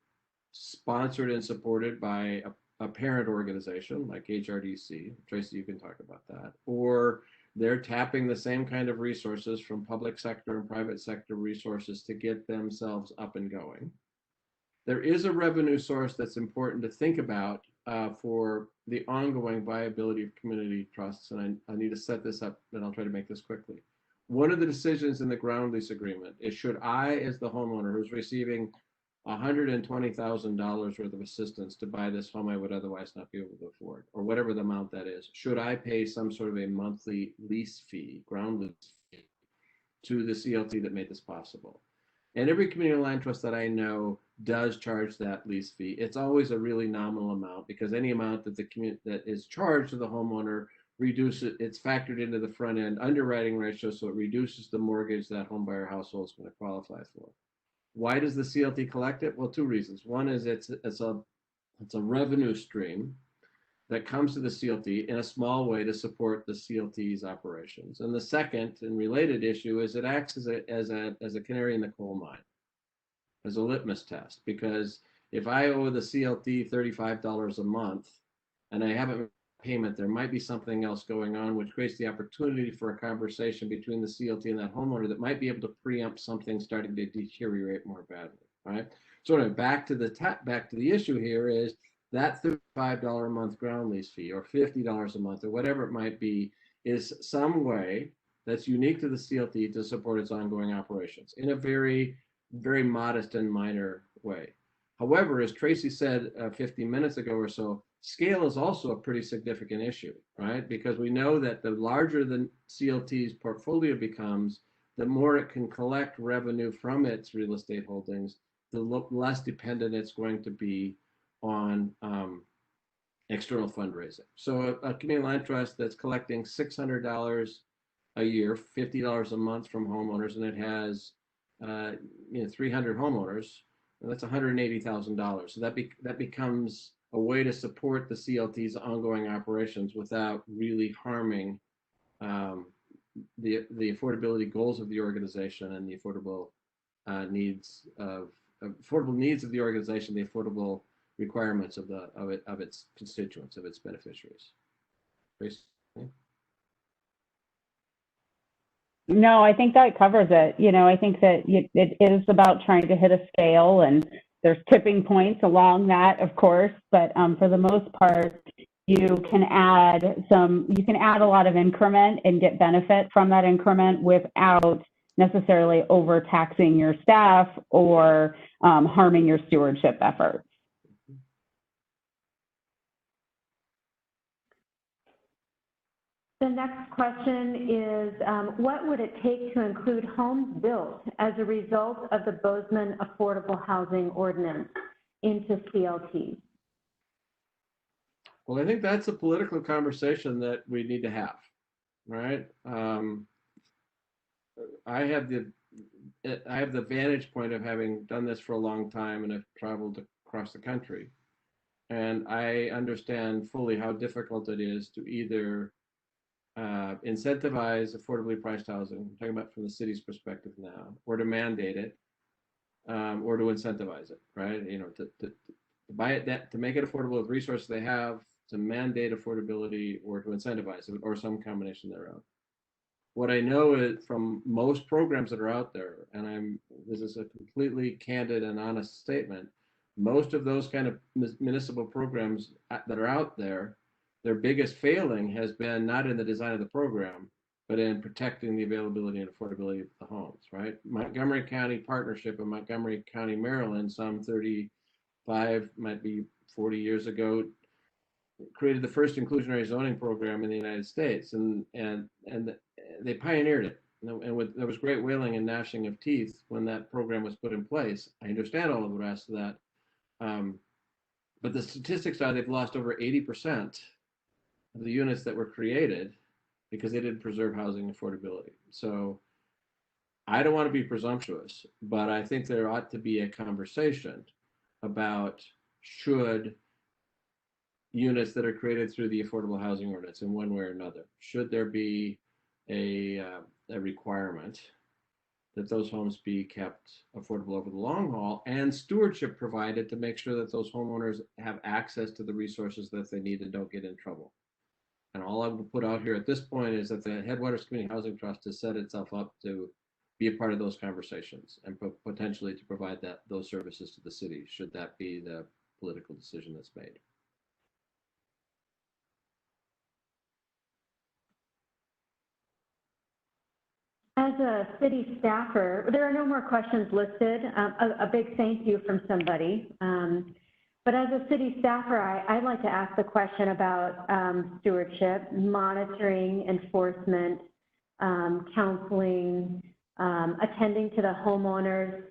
sponsored and supported by a parent organization like HRDC. Tracy, you can talk about that. Or they're tapping the same kind of resources from public sector and private sector resources to get themselves up and going. There is a revenue source that's important to think about for the ongoing viability of community trusts, and I need to set this up, and I'll try to make this quickly. One of the decisions in the ground lease agreement is, should I, as the homeowner who's receiving $120,000 worth of assistance to buy this home I would otherwise not be able to afford, or whatever the amount that is, should I pay some sort of a monthly lease fee, ground lease fee, to the CLT that made this possible? And every community land trust that I know does charge that lease fee. It's always a really nominal amount, because any amount that that is charged to the homeowner reduces, it's factored into the front end underwriting ratio, so it reduces the mortgage that home buyer household is going to qualify for. Why does the CLT collect it? Well, two reasons. One is it's a revenue stream that comes to the CLT in a small way to support the CLT's operations. And the second and related issue is it acts as a canary in the coal mine, as a litmus test. Because if I owe the CLT $35 a month and I haven't made a payment, there might be something else going on, which creates the opportunity for a conversation between the CLT and that homeowner that might be able to preempt something starting to deteriorate more badly, right? So anyway, back to the issue here is that $35 a month ground lease fee, or $50 a month, or whatever it might be, is some way that's unique to the CLT to support its ongoing operations in a very, very modest and minor way. However, as Tracy said 15 minutes ago or so, scale is also a pretty significant issue, right? Because we know that the larger the CLT's portfolio becomes, the more it can collect revenue from its real estate holdings, the less dependent it's going to be on external fundraising. So a community land trust that's collecting $600 a year, $50 a month from homeowners, and it has 300 homeowners, and that's $180,000. So that becomes a way to support the CLT's ongoing operations without really harming the affordability goals of the organization and the affordable needs of the organization, the affordable requirements of its constituents, of its beneficiaries. Tracy? No, I think that covers it. I think that it is about trying to hit a scale, and there's tipping points along that, of course, but for the most part, you can add a lot of increment and get benefit from that increment without necessarily overtaxing your staff or harming your stewardship efforts. The next question is, what would it take to include homes built as a result of the Bozeman Affordable Housing Ordinance into CLT? Well, I think that's a political conversation that we need to have, right? I have the vantage point of having done this for a long time and have traveled across the country, and I understand fully how difficult it is to either incentivize affordably priced housing, I'm talking about from the city's perspective now, or to mandate it, or to incentivize it, right? To buy it, to make it affordable with resources they have, to mandate affordability, or to incentivize it, or some combination thereof. What I know is from most programs that are out there, and this is a completely candid and honest statement, most of those kind of municipal programs that are out there, their biggest failing has been not in the design of the program, but in protecting the availability and affordability of the homes, right? Montgomery County Partnership in Montgomery County, Maryland, some 35, might be 40 years ago, created the first inclusionary zoning program in the United States, and they pioneered it. There was great wailing and gnashing of teeth when that program was put in place. I understand all of the rest of that, but the statistics are they've lost over 80% of the units that were created because they didn't preserve housing affordability. So I don't want to be presumptuous, but I think there ought to be a conversation about should units that are created through the affordable housing ordinance in one way or another, should there be a requirement that those homes be kept affordable over the long haul, and stewardship provided to make sure that those homeowners have access to the resources that they need and don't get in trouble. And all I will put out here at this point is that the Headwaters Community Housing Trust has set itself up to be a part of those conversations and potentially to provide those services to the city, should that be the political decision that's made. As a city staffer, there are no more questions listed. A big thank you from somebody. But as a city staffer, I'd like to ask the question about stewardship, monitoring, enforcement, counseling, attending to the homeowners,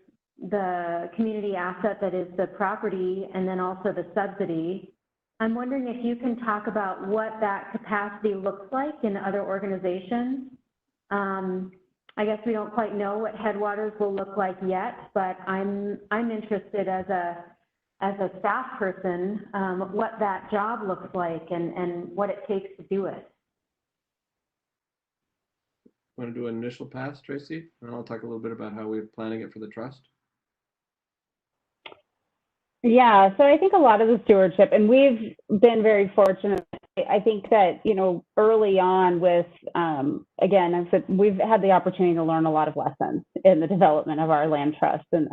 the community asset that is the property, and then also the subsidy. I'm wondering if you can talk about what that capacity looks like in other organizations. I guess we don't quite know what Headwaters will look like yet, but I'm interested as a staff person, what that job looks like and what it takes to do it. Want to do an initial pass, Tracy? And I'll talk a little bit about how we're planning it for the trust. Yeah, so I think a lot of the stewardship, and we've been very fortunate. I think that, early on with, again, I said we've had the opportunity to learn a lot of lessons in the development of our land trust. And,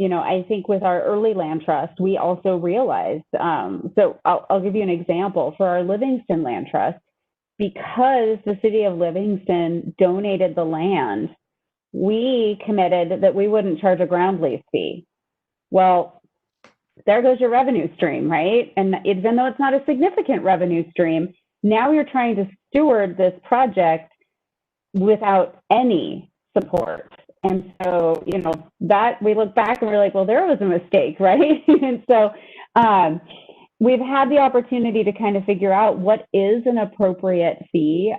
I think with our early land trust, we also realized, so I'll give you an example. For our Livingston land trust, because the city of Livingston donated the land, we committed that we wouldn't charge a ground lease fee. Well, there goes your revenue stream, right? And even though it's not a significant revenue stream, now you're trying to steward this project without any support. And so, that we look back and we're like, well, there was a mistake, right? And so we've had the opportunity to kind of figure out what is an appropriate fee.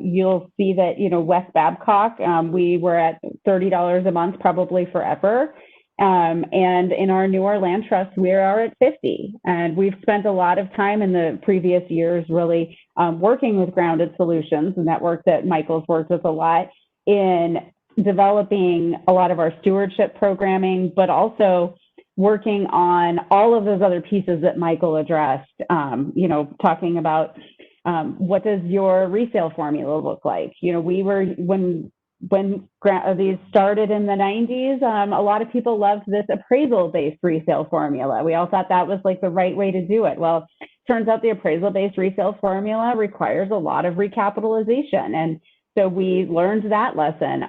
You'll see that, West Babcock, we were at $30 a month probably forever. And in our newer land trust, we are at 50. And we've spent a lot of time in the previous years really working with Grounded Solutions, a network that Michael's worked with a lot in developing a lot of our stewardship programming, but also working on all of those other pieces that Michael addressed, talking about what does your resale formula look like? We were, when these started in the 90s, a lot of people loved this appraisal-based resale formula. We all thought that was like the right way to do it. Well, turns out the appraisal-based resale formula requires a lot of recapitalization. And so we learned that lesson.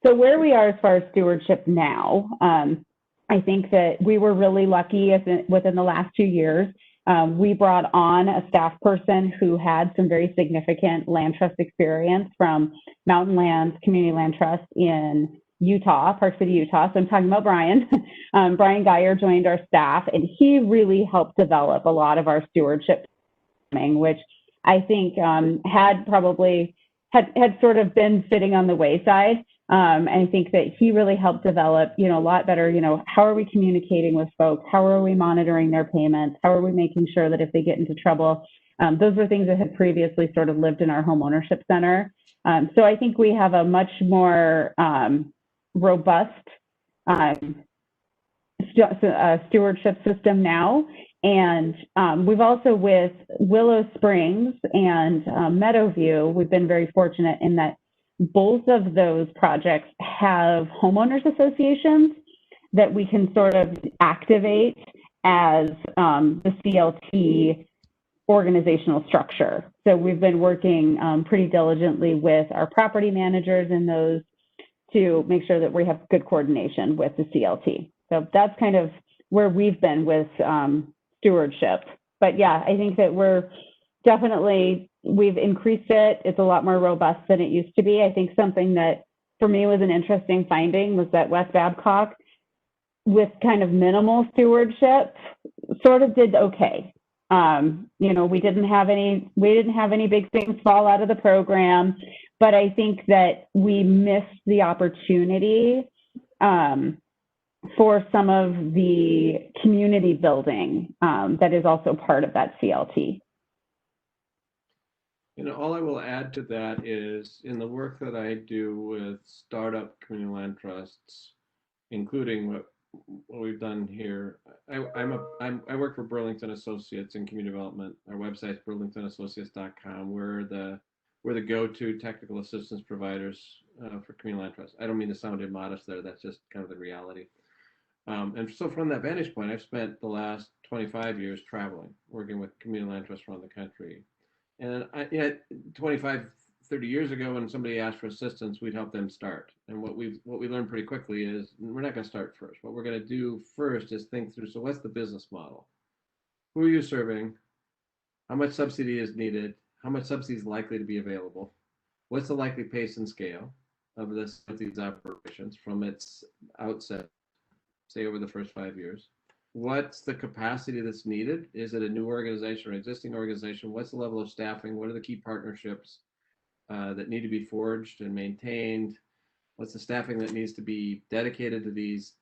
So where we are as far as stewardship now, I think that we were really lucky within the last 2 years. We brought on a staff person who had some very significant land trust experience from Mountain Lands Community Land Trust in Utah, Park City, Utah. So I'm talking about Brian. Brian Geyer joined our staff, and he really helped develop a lot of our stewardship, which I think had sort of been sitting on the wayside. And I think that he really helped develop, a lot better, how are we communicating with folks? How are we monitoring their payments? How are we making sure that if they get into trouble? Those were things that had previously sort of lived in our home ownership center. So I think we have a much more robust stewardship system now. And we've also, with Willow Springs and Meadowview, we've been very fortunate in that both of those projects have homeowners associations that we can sort of activate as the CLT organizational structure. So we've been working pretty diligently with our property managers in those to make sure that we have good coordination with the CLT. So that's kind of where we've been with stewardship. But yeah, I think that we've increased it. It's a lot more robust than it used to be. I think something that for me was an interesting finding was that West Babcock, with kind of minimal stewardship, sort of did okay. We didn't have any big things fall out of the program, but I think that we missed the opportunity for some of the community building that is also part of that CLT. All I will add to that is in the work that I do with startup community land trusts, including what we've done here. I work for Burlington Associates in community development. Our website's burlingtonassociates.com. We're the go-to technical assistance providers for community land trusts. I don't mean to sound immodest there. That's just kind of the reality. And so from that vantage point, I've spent the last 25 years traveling, working with community land trusts around the country. And 25, 30 years ago, when somebody asked for assistance, we'd help them start. And what we learned pretty quickly is we're not going to start first. What we're going to do first is think through, so what's the business model? Who are you serving? How much subsidy is needed? How much subsidy is likely to be available? What's the likely pace and scale of these operations from its outset, say over the first 5 years? What's the capacity that's needed? Is it a new organization or existing organization? What's the level of staffing? What are the key partnerships that need to be forged and maintained? What's the staffing that needs to be dedicated to these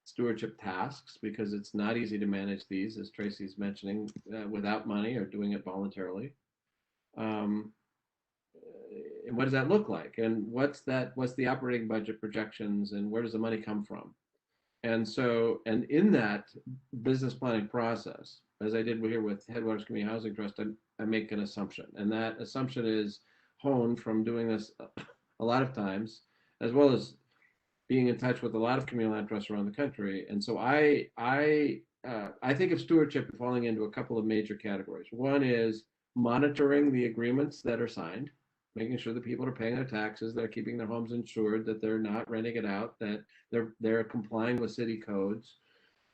stewardship tasks? Because it's not easy to manage these, as Tracy's mentioning, without money or doing it voluntarily. And what does that look like? And what's the operating budget projections, and where does the money come from? And in that business planning process, as I did here with Headwaters Community Housing Trust, I make an assumption. And that assumption is honed from doing this a lot of times, as well as being in touch with a lot of community land trusts around the country. And so I think of stewardship falling into a couple of major categories. One is monitoring the agreements that are signed, making sure that people are paying their taxes, they're keeping their homes insured, that they're not renting it out, that they're complying with city codes,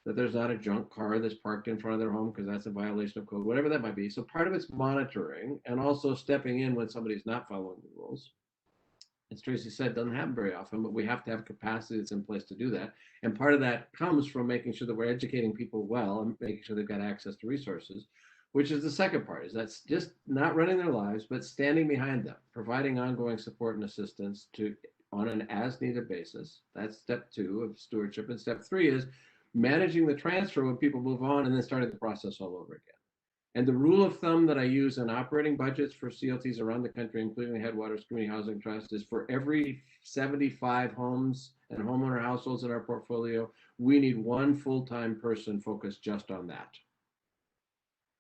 that there's not a junk car that's parked in front of their home because that's a violation of code, whatever that might be. So part of it's monitoring and also stepping in when somebody's not following the rules. As Tracy said, doesn't happen very often, but we have to have capacity that's in place to do that. And part of that comes from making sure that we're educating people well and making sure they've got access to resources, which is the second part. Is that's just not running their lives, but standing behind them, providing ongoing support and assistance on an as-needed basis. That's step 2 of stewardship. And step 3 is managing the transfer when people move on and then starting the process all over again. And the rule of thumb that I use in operating budgets for CLTs around the country, including the Headwaters Community Housing Trust, is for every 75 homes and homeowner households in our portfolio, we need one full-time person focused just on that,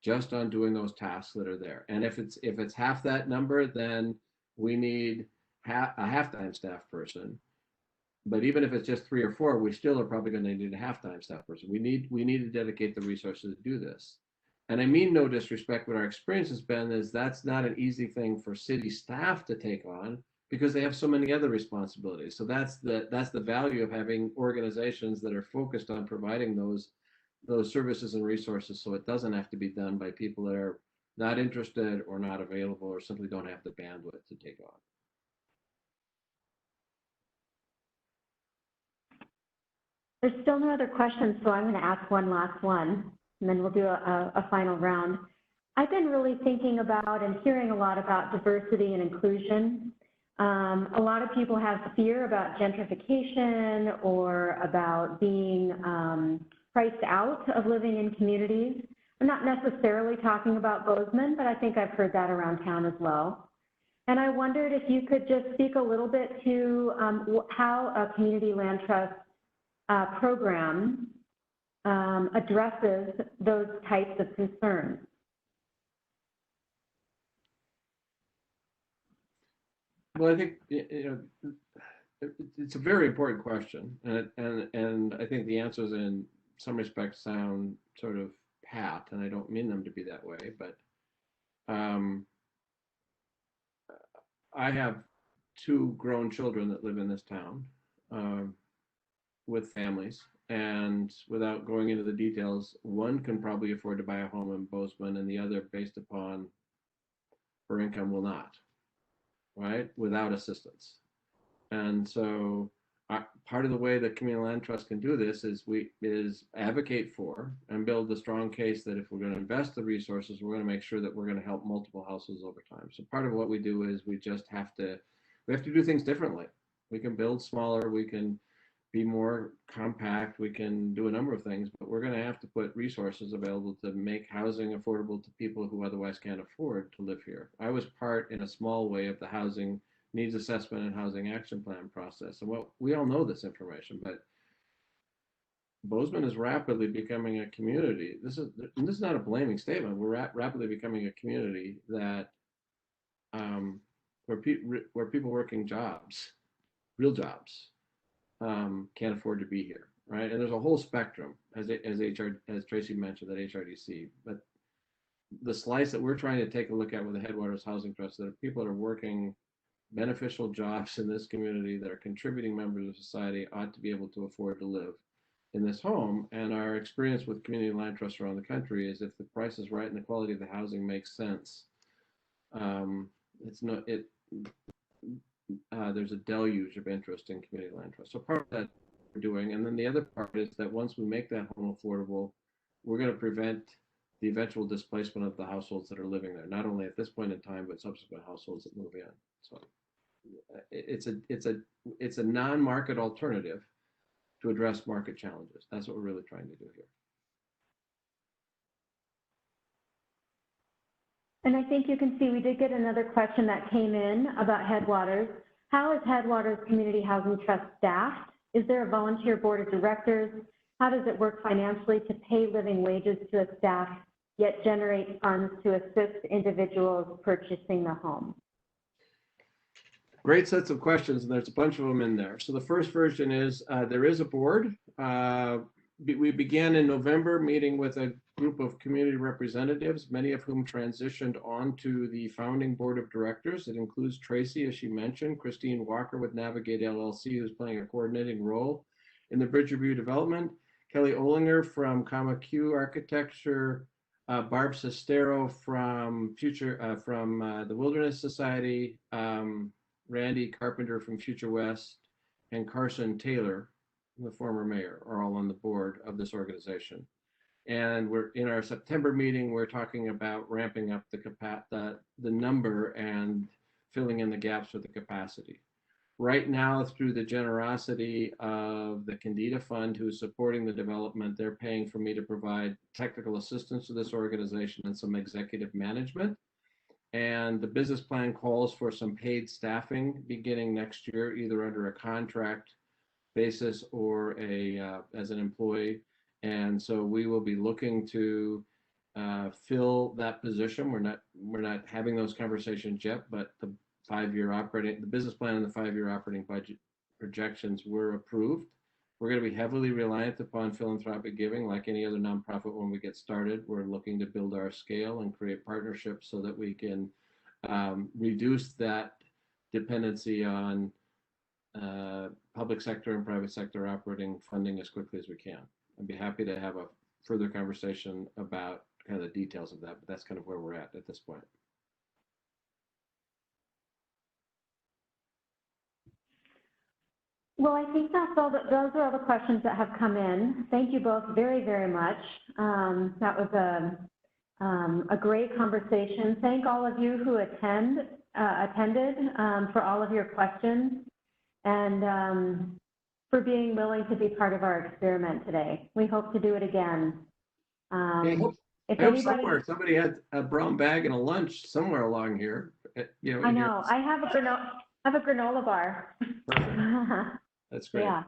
just on doing those tasks that are there. And if it's half that number, then we need a half-time staff person. But even if it's just 3 or 4, we still are probably going to need a half-time staff person. We need to dedicate the resources to do this. And I mean no disrespect, but our experience has been is that's not an easy thing for city staff to take on because they have so many other responsibilities. So that's the value of having organizations that are focused on providing those services and resources, so it doesn't have to be done by people that are not interested or not available or simply don't have the bandwidth to take on. There's still no other questions, so I'm going to ask one last one, and then we'll do a final round. I've been really thinking about and hearing a lot about diversity and inclusion. A lot of people have fear about gentrification or about being priced out of living in communities. I'm not necessarily talking about Bozeman, but I think I've heard that around town as well. And I wondered if you could just speak a little bit to how a community land trust program addresses those types of concerns. Well, I think it's a very important question, and I think the answers in some respects sound sort of pat, and I don't mean them to be that way, but I have two grown children that live in this town with families, and without going into the details, one can probably afford to buy a home in Bozeman, and the other, based upon her income, will not, right? Without assistance. And so part of the way that Community Land Trust can do this is advocate for and build the strong case that if we're going to invest the resources, we're going to make sure that we're going to help multiple households over time. So part of what we do is we have to do things differently. We can build smaller, we can be more compact, we can do a number of things, but we're going to have to put resources available to make housing affordable to people who otherwise can't afford to live here. I was part, in a small way, of the housing needs assessment and housing action plan process. And we all know this information, but Bozeman is rapidly becoming a community. This is not a blaming statement. We're rapidly becoming a community that where people working jobs, real jobs, can't afford to be here, right? And there's a whole spectrum, as Tracy mentioned, at HRDC. But the slice that we're trying to take a look at with the Headwaters Housing Trust, that are people that are working beneficial jobs in this community, that are contributing members of society, ought to be able to afford to live in this home. And our experience with community land trusts around the country is, if the price is right and the quality of the housing makes sense, there's a deluge of interest in community land trusts. So part of that we're doing, and then the other part is that once we make that home affordable, we're going to prevent the eventual displacement of the households that are living there, not only at this point in time, but subsequent households that move in. So it's a non-market alternative to address market challenges. That's what we're really trying to do here. And I think you can see we did get another question that came in about Headwaters. How is Headwaters Community Housing Trust staffed? Is there a volunteer board of directors? How does it work financially to pay living wages to a staff, yet generate funds to assist individuals purchasing the home? Great sets of questions, and there's a bunch of them in there. So the first version is there is a board. We began in November meeting with a group of community representatives, many of whom transitioned onto the founding board of directors. It includes Tracy, as she mentioned, Christine Walker with Navigate LLC, who's playing a coordinating role in the Bridge Review development, Kelly Olinger from Q Architecture, Barb Sestero from the Wilderness Society, Randy Carpenter from Future West, and Carson Taylor, the former mayor, are all on the board of this organization. And we're in our September meeting, we're talking about ramping up the number and filling in the gaps with the capacity. Right now, through the generosity of the Candida Fund, who is supporting the development, they're paying for me to provide technical assistance to this organization and some executive management. And the business plan calls for some paid staffing beginning next year, either under a contract basis or as an employee. And so we will be looking to fill that position. We're not having those conversations yet, but the business plan and the 5-year operating budget projections were approved. We're going to be heavily reliant upon philanthropic giving, like any other nonprofit. When we get started, we're looking to build our scale and create partnerships so that we can reduce that dependency on public sector and private sector operating funding as quickly as we can. I'd be happy to have a further conversation about kind of the details of that, but that's kind of where we're at this point. Well, I think those are all the questions that have come in. Thank you both very, very much. That was a great conversation. Thank all of you who attended for all of your questions and for being willing to be part of our experiment today. We hope to do it again. I hope somebody had a brown bag and a lunch somewhere along here. I know. I have a granola bar. That's great. Yeah.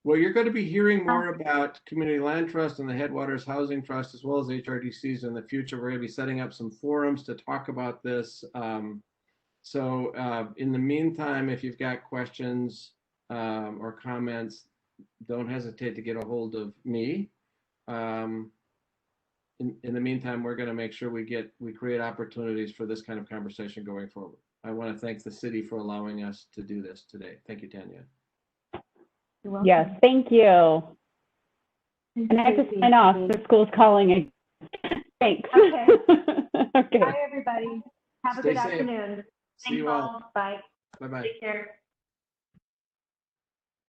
Well, you're going to be hearing more about Community Land Trust and the Headwaters Housing Trust, as well as HRDCs in the future. We're going to be setting up some forums to talk about this. So in the meantime, if you've got questions or comments, don't hesitate to get a hold of me. In the meantime, we're going to make sure we create opportunities for this kind of conversation going forward. I want to thank the city for allowing us to do this today. Thank you, Tanya. You're welcome. Yes, thank you. And I have to sign off. The school's calling again. Thanks. Okay. Okay. Bye, everybody. Have a Stay good safe. afternoon. See you all. Bye. Bye-bye. Take care.